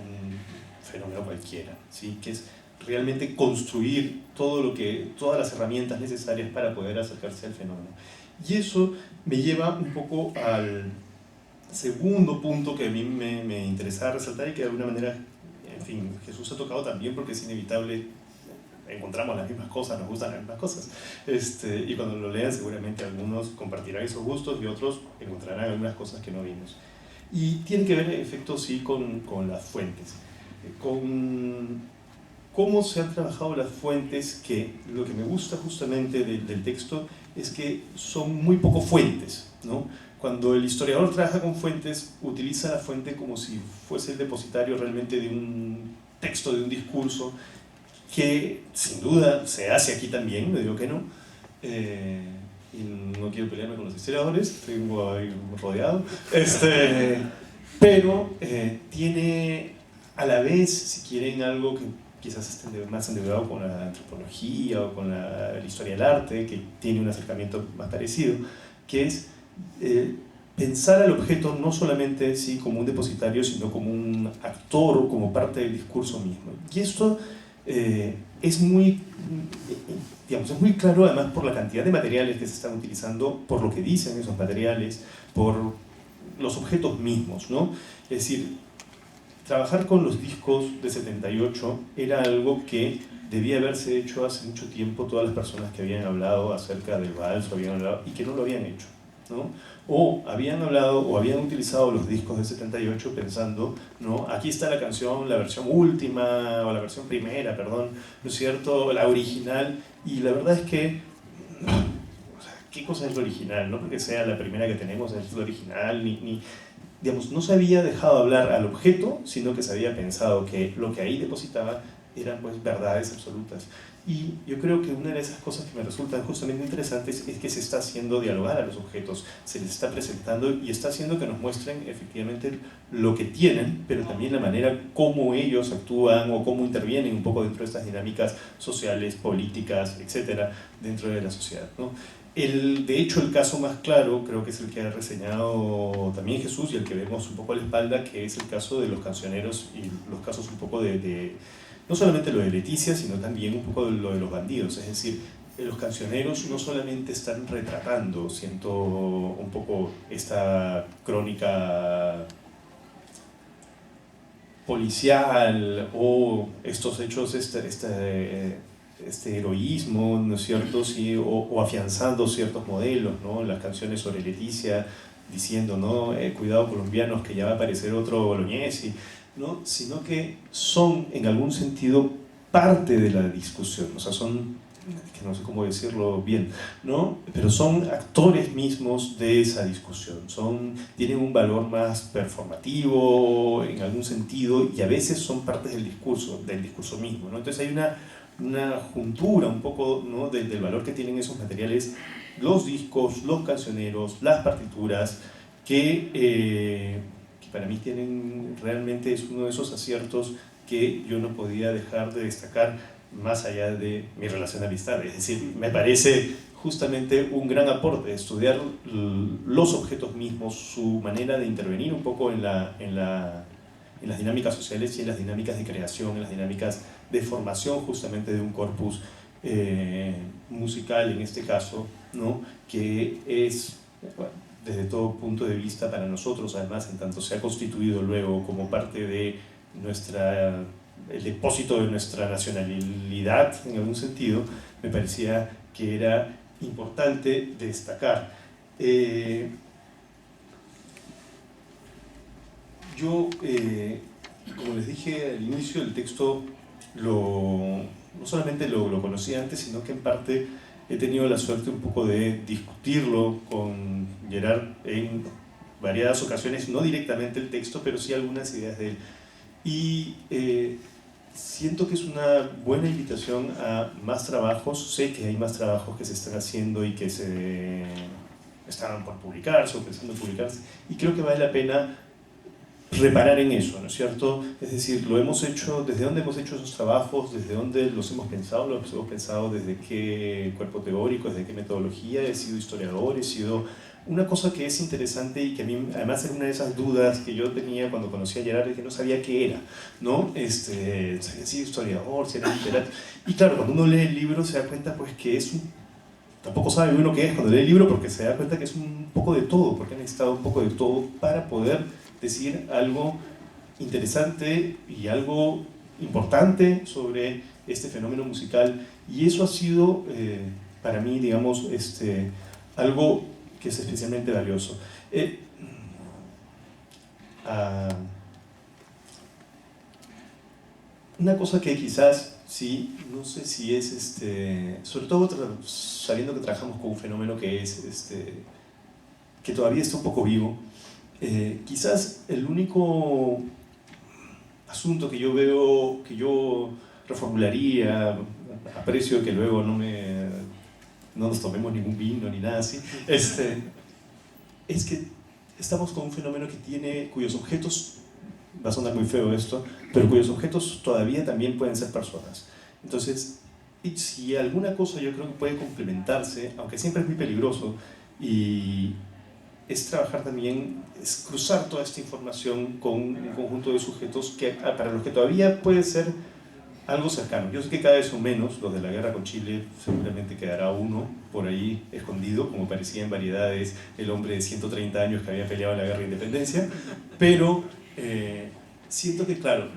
D: fenómeno cualquiera, ¿sí?, que es realmente construir todas las herramientas necesarias para poder acercarse al fenómeno. Y eso me lleva un poco al segundo punto que a mí me interesaba resaltar y que de alguna manera, en fin, Jesús ha tocado también, porque es inevitable, encontramos las mismas cosas, nos gustan las mismas cosas, y cuando lo lean seguramente algunos compartirán esos gustos y otros encontrarán algunas cosas que no vimos. Y tiene que ver en efecto sí con las fuentes, con cómo se han trabajado las fuentes, que lo que me gusta justamente del texto es que son muy poco fuentes, ¿no? Cuando el historiador trabaja con fuentes, utiliza la fuente como si fuese el depositario realmente de un texto, de un discurso, que sin duda se hace aquí también, no digo que no, y no quiero pelearme con los historiadores, tengo ahí rodeado, pero tiene a la vez, si quieren, algo que quizás esté más endeudado con la antropología o con la historia del arte, que tiene un acercamiento más parecido, que es pensar al objeto no solamente sí, como un depositario, sino como un actor o como parte del discurso mismo. Y esto es muy claro además por la cantidad de materiales que se están utilizando, por lo que dicen esos materiales, por los objetos mismos, ¿no? Es decir, trabajar con los discos de 78 era algo que debía haberse hecho hace mucho tiempo. Todas las personas que habían hablado acerca del vals habían hablado, y que no lo habían hecho, ¿no? O habían hablado o habían utilizado los discos de 78 pensando, ¿no?, aquí está la canción, la versión última o la versión primera, perdón, ¿no es cierto?, la original, y la verdad es que qué cosa es lo original, no porque sea la primera que tenemos es lo original, digamos, no se había dejado hablar al objeto, sino que se había pensado que lo que ahí depositaba eran pues verdades absolutas. Y yo creo que una de esas cosas que me resultan justamente interesantes es que se está haciendo dialogar a los objetos, se les está presentando y está haciendo que nos muestren efectivamente lo que tienen, pero también la manera como ellos actúan o cómo intervienen un poco dentro de estas dinámicas sociales, políticas, etcétera, dentro de la sociedad, ¿no? De hecho, el caso más claro creo que es el que ha reseñado también Jesús y el que vemos un poco a la espalda, que es el caso de los cancioneros y los casos un poco no solamente lo de Leticia, sino también un poco de lo de los bandidos. Es decir, los cancioneros no solamente están retratando, siento un poco esta crónica policial o estos hechos, este heroísmo, ¿no es cierto? Sí, o afianzando ciertos modelos, ¿no? Las canciones sobre Leticia diciendo, ¿no? Cuidado colombianos que ya va a aparecer otro Bolognesi, ¿no? Sino que son en algún sentido parte de la discusión, o sea, son, que no sé cómo decirlo bien, ¿no? Pero son actores mismos de esa discusión, tienen un valor más performativo en algún sentido y a veces son partes del discurso mismo, ¿no? Entonces hay una juntura un poco, ¿no? del valor que tienen esos materiales, los discos, los cancioneros, las partituras, que para mí realmente es uno de esos aciertos que yo no podía dejar de destacar más allá de mi relación de amistad. Es decir, me parece justamente un gran aporte estudiar los objetos mismos, su manera de intervenir un poco en las dinámicas sociales y en las dinámicas de creación, en las dinámicas de formación justamente de un corpus musical en este caso, ¿no? Que es, bueno, desde todo punto de vista para nosotros, además, en tanto se ha constituido luego como parte de el depósito de nuestra nacionalidad en algún sentido, me parecía que era importante destacar. Yo, como les dije al inicio, el texto no solamente lo conocía antes, sino que en parte he tenido la suerte un poco de discutirlo con Gerard en variadas ocasiones, no directamente el texto, pero sí algunas ideas de él. Y siento que es una buena invitación a más trabajos. Sé que hay más trabajos que se están haciendo y que se estaban por publicarse o pensando en publicarse, y creo que vale la pena reparar en eso, ¿no es cierto? Es decir, lo hemos hecho, ¿desde dónde hemos hecho esos trabajos? ¿Desde dónde los hemos pensado? ¿Los hemos pensado desde qué cuerpo teórico, desde qué metodología? He sido historiador, he sido... Una cosa que es interesante y que a mí, además, era una de esas dudas que yo tenía cuando conocí a Gerard, que no sabía qué era, ¿no? Sabía si historiador, si era literato. Y claro, cuando uno lee el libro se da cuenta pues que es tampoco sabe uno qué es cuando lee el libro, porque se da cuenta que es un poco de todo, porque ha necesitado un poco de todo para poder decir algo interesante y algo importante sobre este fenómeno musical. Y eso ha sido para mí, digamos, algo que es especialmente valioso. Una cosa que quizás, sí, no sé si es, sobre todo sabiendo que trabajamos con un fenómeno que es, que todavía está un poco vivo, quizás el único asunto que yo veo, que yo reformularía, aprecio que luego no nos tomemos ningún vino ni nada así, es que estamos con un fenómeno cuyos objetos, va a sonar muy feo esto, pero cuyos objetos todavía también pueden ser personas. Entonces, si alguna cosa yo creo que puede complementarse, aunque siempre es muy peligroso, y es trabajar también, es cruzar toda esta información con un conjunto de sujetos para los que todavía puede ser algo cercano. Yo sé que cada vez son menos, los de la guerra con Chile, seguramente quedará uno por ahí escondido, como parecía en Variedades, el hombre de 130 años que había peleado en la guerra de independencia, pero siento que, claro,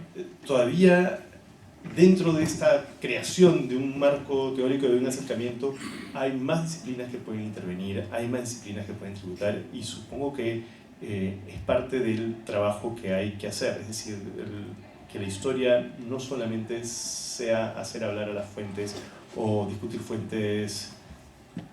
D: todavía dentro de esta creación de un marco teórico, de un acercamiento, hay más disciplinas que pueden intervenir, hay más disciplinas que pueden tributar, y supongo que es parte del trabajo que hay que hacer, es decir, que la historia no solamente sea hacer hablar a las fuentes o discutir fuentes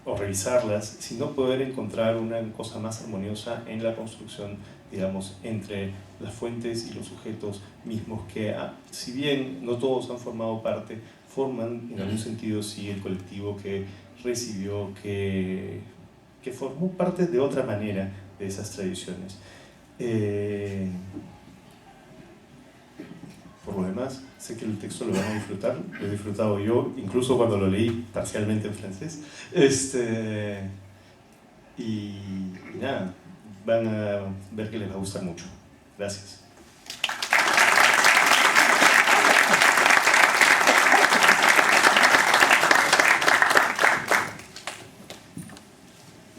D: o revisarlas, sino poder encontrar una cosa más armoniosa en la construcción, digamos, entre las fuentes y los sujetos mismos que, si bien no todos han formado parte, forman en algún sentido sí el colectivo que recibió, que formó parte de otra manera de esas tradiciones. Por lo demás, sé que el texto lo van a disfrutar, lo he disfrutado yo, incluso cuando lo leí parcialmente en francés. Y nada, van a ver que les va a gustar mucho. Gracias.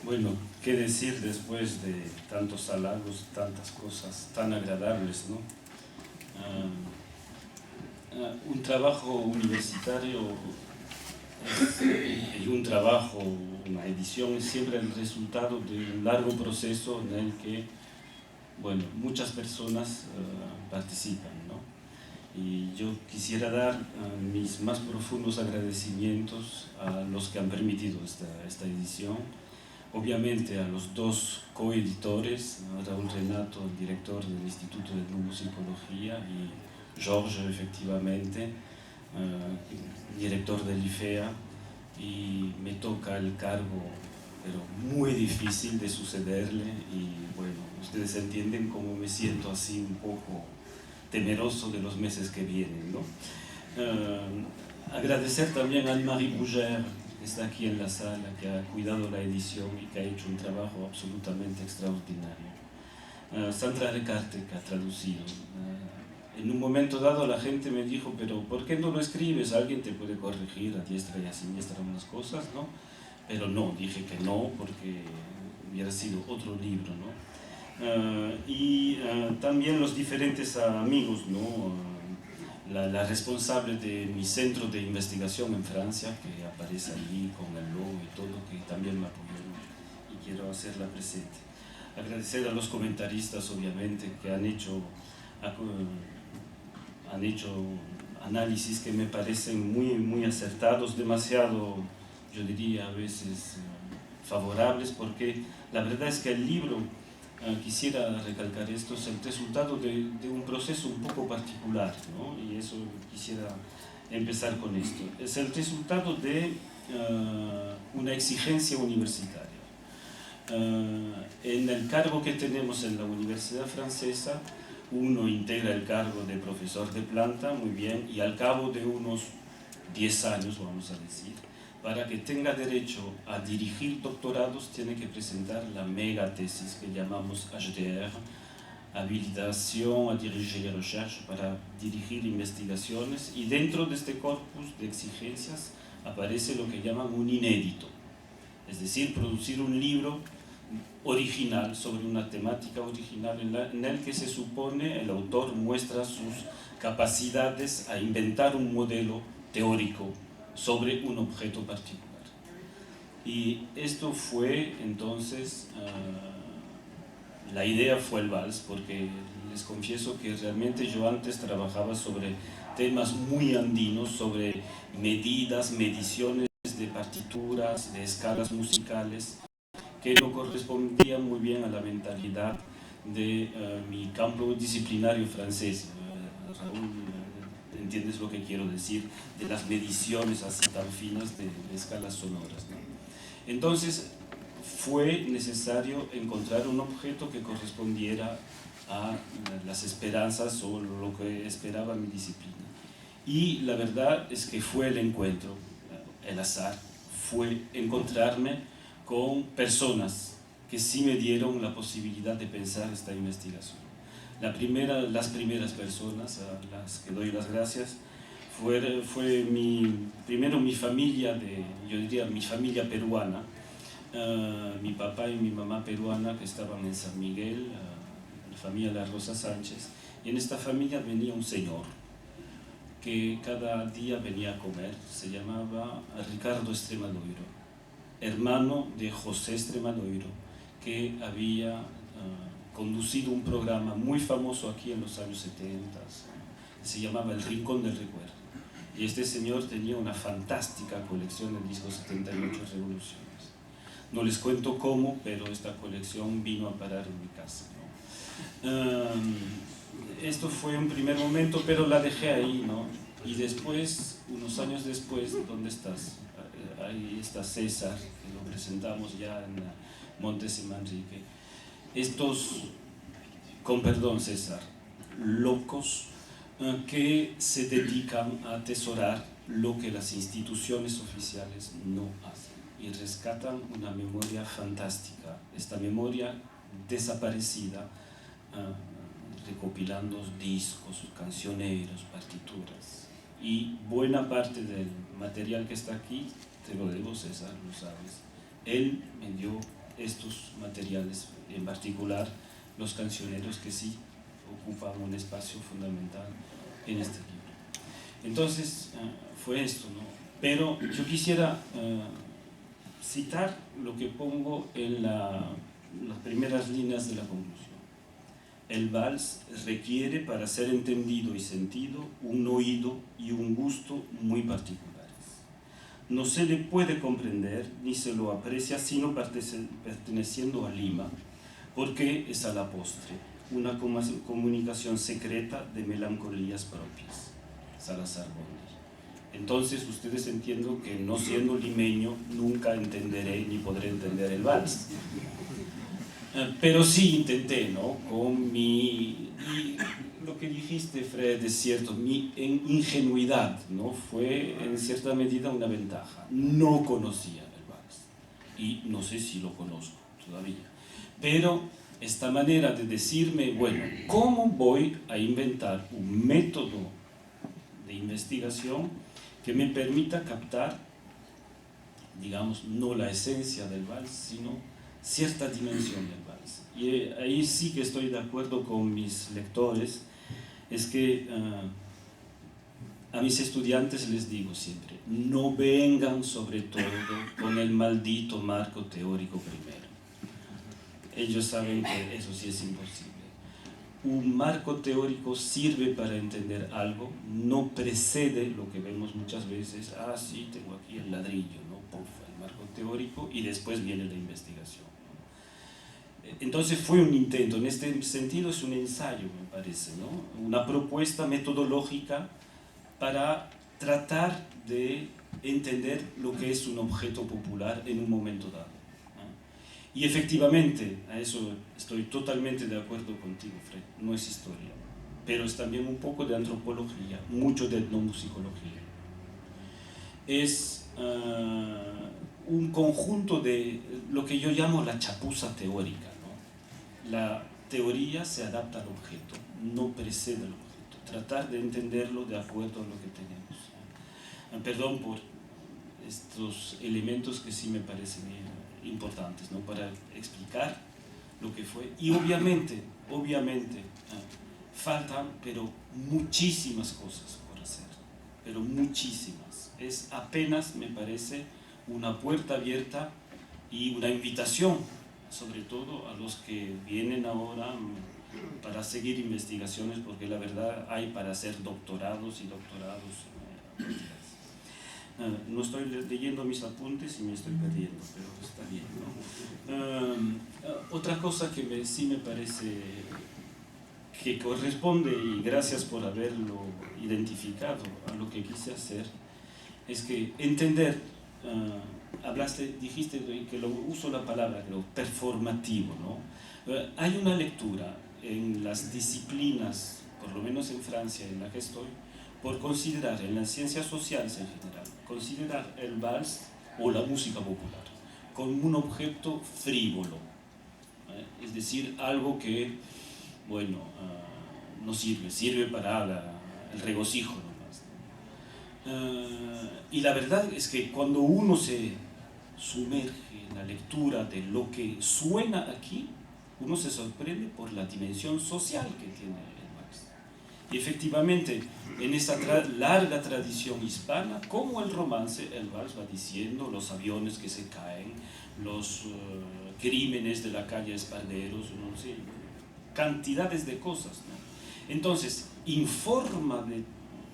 C: Bueno, qué decir después de tantos halagos, tantas cosas tan agradables, ¿no? Un trabajo universitario y un trabajo, una edición es siempre el resultado de un largo proceso en el que, bueno, muchas personas participan, ¿no? Y yo quisiera dar mis más profundos agradecimientos a los que han permitido esta edición. Obviamente a los dos coeditores, Raúl Renato, el director del Instituto de Psicología, y Georges, efectivamente, director del IFEA, y me toca el cargo, pero muy difícil de sucederle, y bueno, ustedes entienden cómo me siento así un poco temeroso de los meses que vienen, ¿no? Agradecer también a Anne-Marie Bougère, que está aquí en la sala, que ha cuidado la edición y que ha hecho un trabajo absolutamente extraordinario. Sandra Recarte, que ha traducido. En un momento dado la gente me dijo, pero ¿por qué no lo escribes? Alguien te puede corregir a diestra y a siniestra unas cosas, ¿no? Pero no, dije que no, porque hubiera sido otro libro, ¿no? También los diferentes amigos, ¿no? La responsable de mi centro de investigación en Francia, que aparece allí con el logo y todo, que también me apoyó y quiero hacerla presente. Agradecer a los comentaristas, obviamente, que han hecho análisis que me parecen muy acertados, demasiado, yo diría, a veces favorables, porque la verdad es que el libro, quisiera recalcar esto, es el resultado de un proceso un poco particular, ¿no? Y eso quisiera empezar con esto. Es el resultado de una exigencia universitaria. En el cargo que tenemos en la Universidad Francesa, uno integra el cargo de profesor de planta, muy bien, y al cabo de unos 10 años, vamos a decir, para que tenga derecho a dirigir doctorados, tiene que presentar la mega tesis que llamamos HDR, habilitación a dirigir recherche, para dirigir investigaciones, y dentro de este corpus de exigencias aparece lo que llaman un inédito, es decir, producir un libro original sobre una temática original en el que se supone el autor muestra sus capacidades a inventar un modelo teórico sobre un objeto particular. Y esto fue entonces, la idea fue el vals, porque les confieso que realmente yo antes trabajaba sobre temas muy andinos, sobre medidas, mediciones de partituras, de escalas musicales, que no correspondían muy bien a la mentalidad de mi campo disciplinario francés. Raúl, ¿entiendes lo que quiero decir? De las mediciones así tan finas de escalas sonoras, ¿no? Entonces fue necesario encontrar un objeto que correspondiera a las esperanzas o lo que esperaba mi disciplina. Y la verdad es que fue el encuentro, el azar, fue encontrarme con personas que sí me dieron la posibilidad de pensar esta investigación. Las primeras personas a las que doy las gracias fue primero mi familia, yo diría mi familia peruana, mi papá y mi mamá peruana que estaban en San Miguel, la familia La Rosa Sánchez, y en esta familia venía un señor que cada día venía a comer, se llamaba Ricardo Extremadoiro, hermano de José Extremadoiro, que había conducido un programa muy famoso aquí en los años 70, se llamaba El Rincón del Recuerdo. Y este señor tenía una fantástica colección de discos 78 Revolución. No les cuento cómo, pero esta colección vino a parar en mi casa, ¿no? Esto fue un primer momento, pero la dejé ahí, ¿no? Y después, unos años después, ¿dónde estás? Ahí está César, que lo presentamos ya en Montes y Manrique. Estos, con perdón César, locos que se dedican a atesorar lo que las instituciones oficiales no hacen y rescatan una memoria fantástica, esta memoria desaparecida, recopilando discos, cancioneros, partituras. Y buena parte del material que está aquí, te lo debo César, lo sabes, él me dio estos materiales, en particular los cancioneros que sí ocupan un espacio fundamental en este libro. Entonces fue esto, ¿no? Pero yo quisiera citar lo que pongo en las primeras líneas de la conclusión. El vals requiere, para ser entendido y sentido, un oído y un gusto muy particulares. No se le puede comprender ni se lo aprecia sino perteneciendo a Lima, porque es a la postre una comunicación secreta de melancolías propias. Salazar Bonner. Entonces ustedes entienden que no siendo limeño nunca entenderé ni podré entender el vals. Pero sí intenté, ¿no? Con mi, y lo que dijiste, Fred, es cierto, mi ingenuidad, ¿no? Fue en cierta medida una ventaja. No conocía el vals y no sé si lo conozco todavía. Pero esta manera de decirme, bueno, ¿cómo voy a inventar un método de investigación que me permita captar, digamos, no la esencia del vals, sino cierta dimensión del vals? Y ahí sí que estoy de acuerdo con mis lectores, es que a mis estudiantes les digo siempre, no vengan sobre todo con el maldito marco teórico primero. Ellos saben que eso sí es imposible. Un marco teórico sirve para entender algo, no precede lo que vemos muchas veces, sí, tengo aquí el ladrillo, ¿no? Puf, el marco teórico y después viene la investigación. Entonces fue un intento, en este sentido es un ensayo, me parece, ¿no? Una propuesta metodológica para tratar de entender lo que es un objeto popular en un momento dado. Y efectivamente, a eso estoy totalmente de acuerdo contigo, Fred, no es historia, pero es también un poco de antropología, mucho de etnomusicología. Es un conjunto de lo que yo llamo la chapuza teórica, ¿no? La teoría se adapta al objeto, no precede al objeto, tratar de entenderlo de acuerdo a lo que tenemos. Perdón por estos elementos que sí me parecen importantes, ¿no? Para explicar lo que fue. Y obviamente, faltan, pero muchísimas cosas por hacer, pero muchísimas. Es apenas, me parece, una puerta abierta y una invitación, sobre todo a los que vienen ahora para seguir investigaciones, porque la verdad hay para hacer doctorados y doctorados. No estoy leyendo mis apuntes y me estoy perdiendo, pero está bien, ¿no? Otra cosa que sí me parece que corresponde, y gracias por haberlo identificado a lo que quise hacer, es que entender, dijiste que uso la palabra, creo, performativo, ¿no? Hay una lectura en las disciplinas, por lo menos en Francia, en la que estoy, por considerar, en las ciencias sociales en general, considerar el vals o la música popular como un objeto frívolo, es decir, algo que, bueno, no sirve para el regocijo nomás. Y la verdad es que cuando uno se sumerge en la lectura de lo que suena aquí, uno se sorprende por la dimensión social que tiene el vals. Y efectivamente, en esa larga tradición hispana, como el romance, el vals va diciendo los aviones que se caen, los crímenes de la calle Esparderos, no sé, cantidades de cosas, ¿no? Entonces, informa de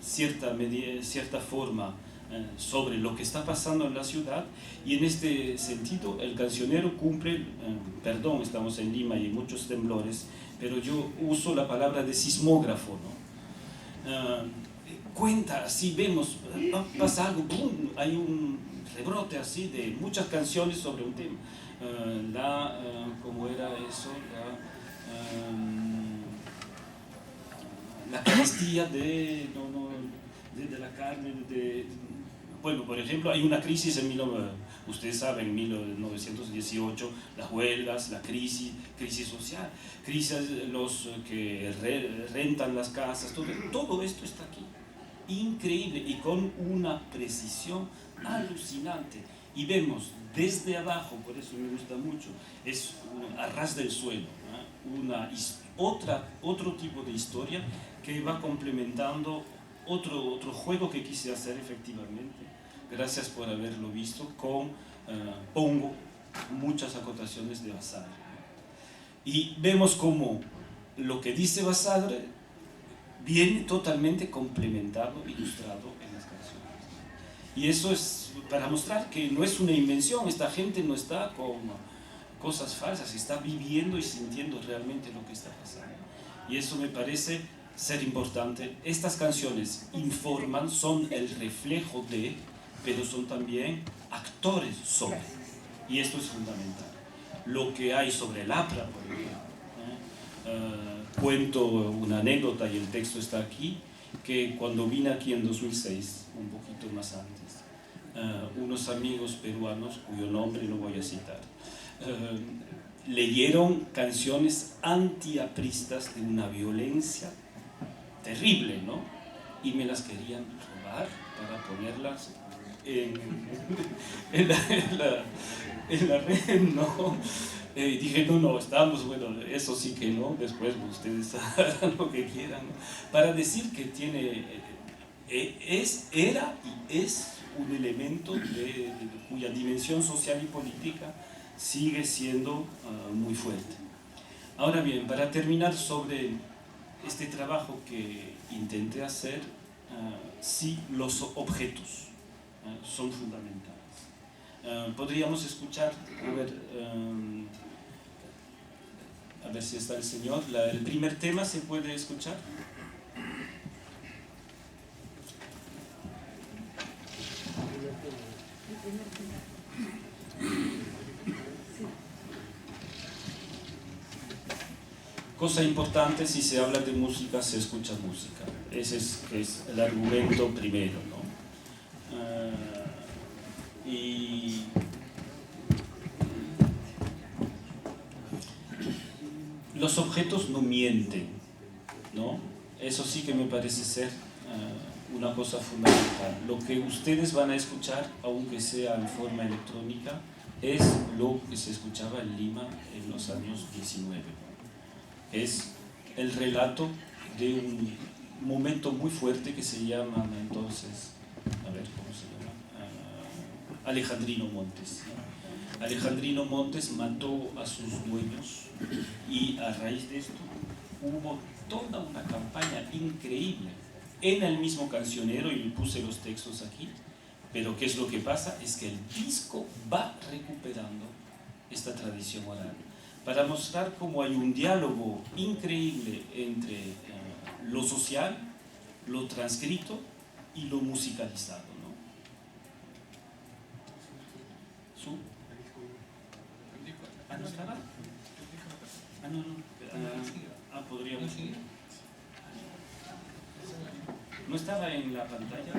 C: cierta forma sobre lo que está pasando en la ciudad, y en este sentido el cancionero cumple, perdón, estamos en Lima y hay muchos temblores, pero yo uso la palabra de sismógrafo, ¿no? Cuenta, así vemos, pasa algo, ¡pum!, hay un rebrote así de muchas canciones sobre un tema. ¿Cómo era eso? La carestía de la carne, bueno, por ejemplo, hay una crisis ustedes saben, en 1918, las huelgas, la crisis social, crisis los que rentan las casas, todo esto está aquí, increíble y con una precisión alucinante. Y vemos desde abajo, por eso me gusta mucho, es a ras del suelo, ¿no? Otro tipo de historia que va complementando otro juego que quise hacer efectivamente. Gracias por haberlo visto. Pongo muchas acotaciones de Basadre. Y vemos cómo lo que dice Basadre viene totalmente complementado, ilustrado en las canciones. Y eso es para mostrar que no es una invención, esta gente no está con cosas falsas, está viviendo y sintiendo realmente lo que está pasando. Y eso me parece ser importante. Estas canciones informan, son el reflejo de, pero son también actores sobre. Y esto es fundamental. Lo que hay sobre el APRA, por ejemplo. Cuento una anécdota y el texto está aquí, que cuando vine aquí en 2006, un poquito más antes, unos amigos peruanos, cuyo nombre no voy a citar, leyeron canciones antiapristas de una violencia terrible, ¿no? Y me las querían robar para ponerlas en la red, ¿no? Dije, no, estamos, bueno, eso sí que no, después ustedes harán lo que quieran, ¿no? Para decir que era y es un elemento cuya dimensión social y política sigue siendo muy fuerte. Ahora bien, para terminar sobre este trabajo que intenté hacer, sí, los objetos son fundamentales. Podríamos escuchar, a ver si está el señor, el primer tema se puede escuchar. Cosa importante, si se habla de música, se escucha música. Ese es el argumento primero, ¿no? Y los objetos no mienten, ¿no? Eso sí que me parece ser una cosa fundamental. Lo que ustedes van a escuchar, aunque sea en forma electrónica, es lo que se escuchaba en Lima en los años 19. Es el relato de un momento muy fuerte que se llama entonces, a ver cómo se llama, Alejandrino Montes. Alejandrino Montes mató a sus dueños y a raíz de esto hubo toda una campaña increíble en el mismo cancionero, y puse los textos aquí, pero ¿qué es lo que pasa? Es que el disco va recuperando esta tradición oral, para mostrar cómo hay un diálogo increíble entre lo social, lo transcrito y lo musicalizado, ¿no? ¿No estaba? No. Podríamos. ¿No estaba en la pantalla?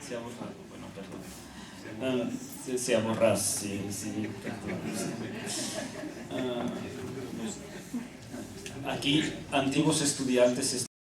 C: Se ha borrado, bueno, perdón. Se ha borrado, sí, perdón. Aquí, antiguos estudiantes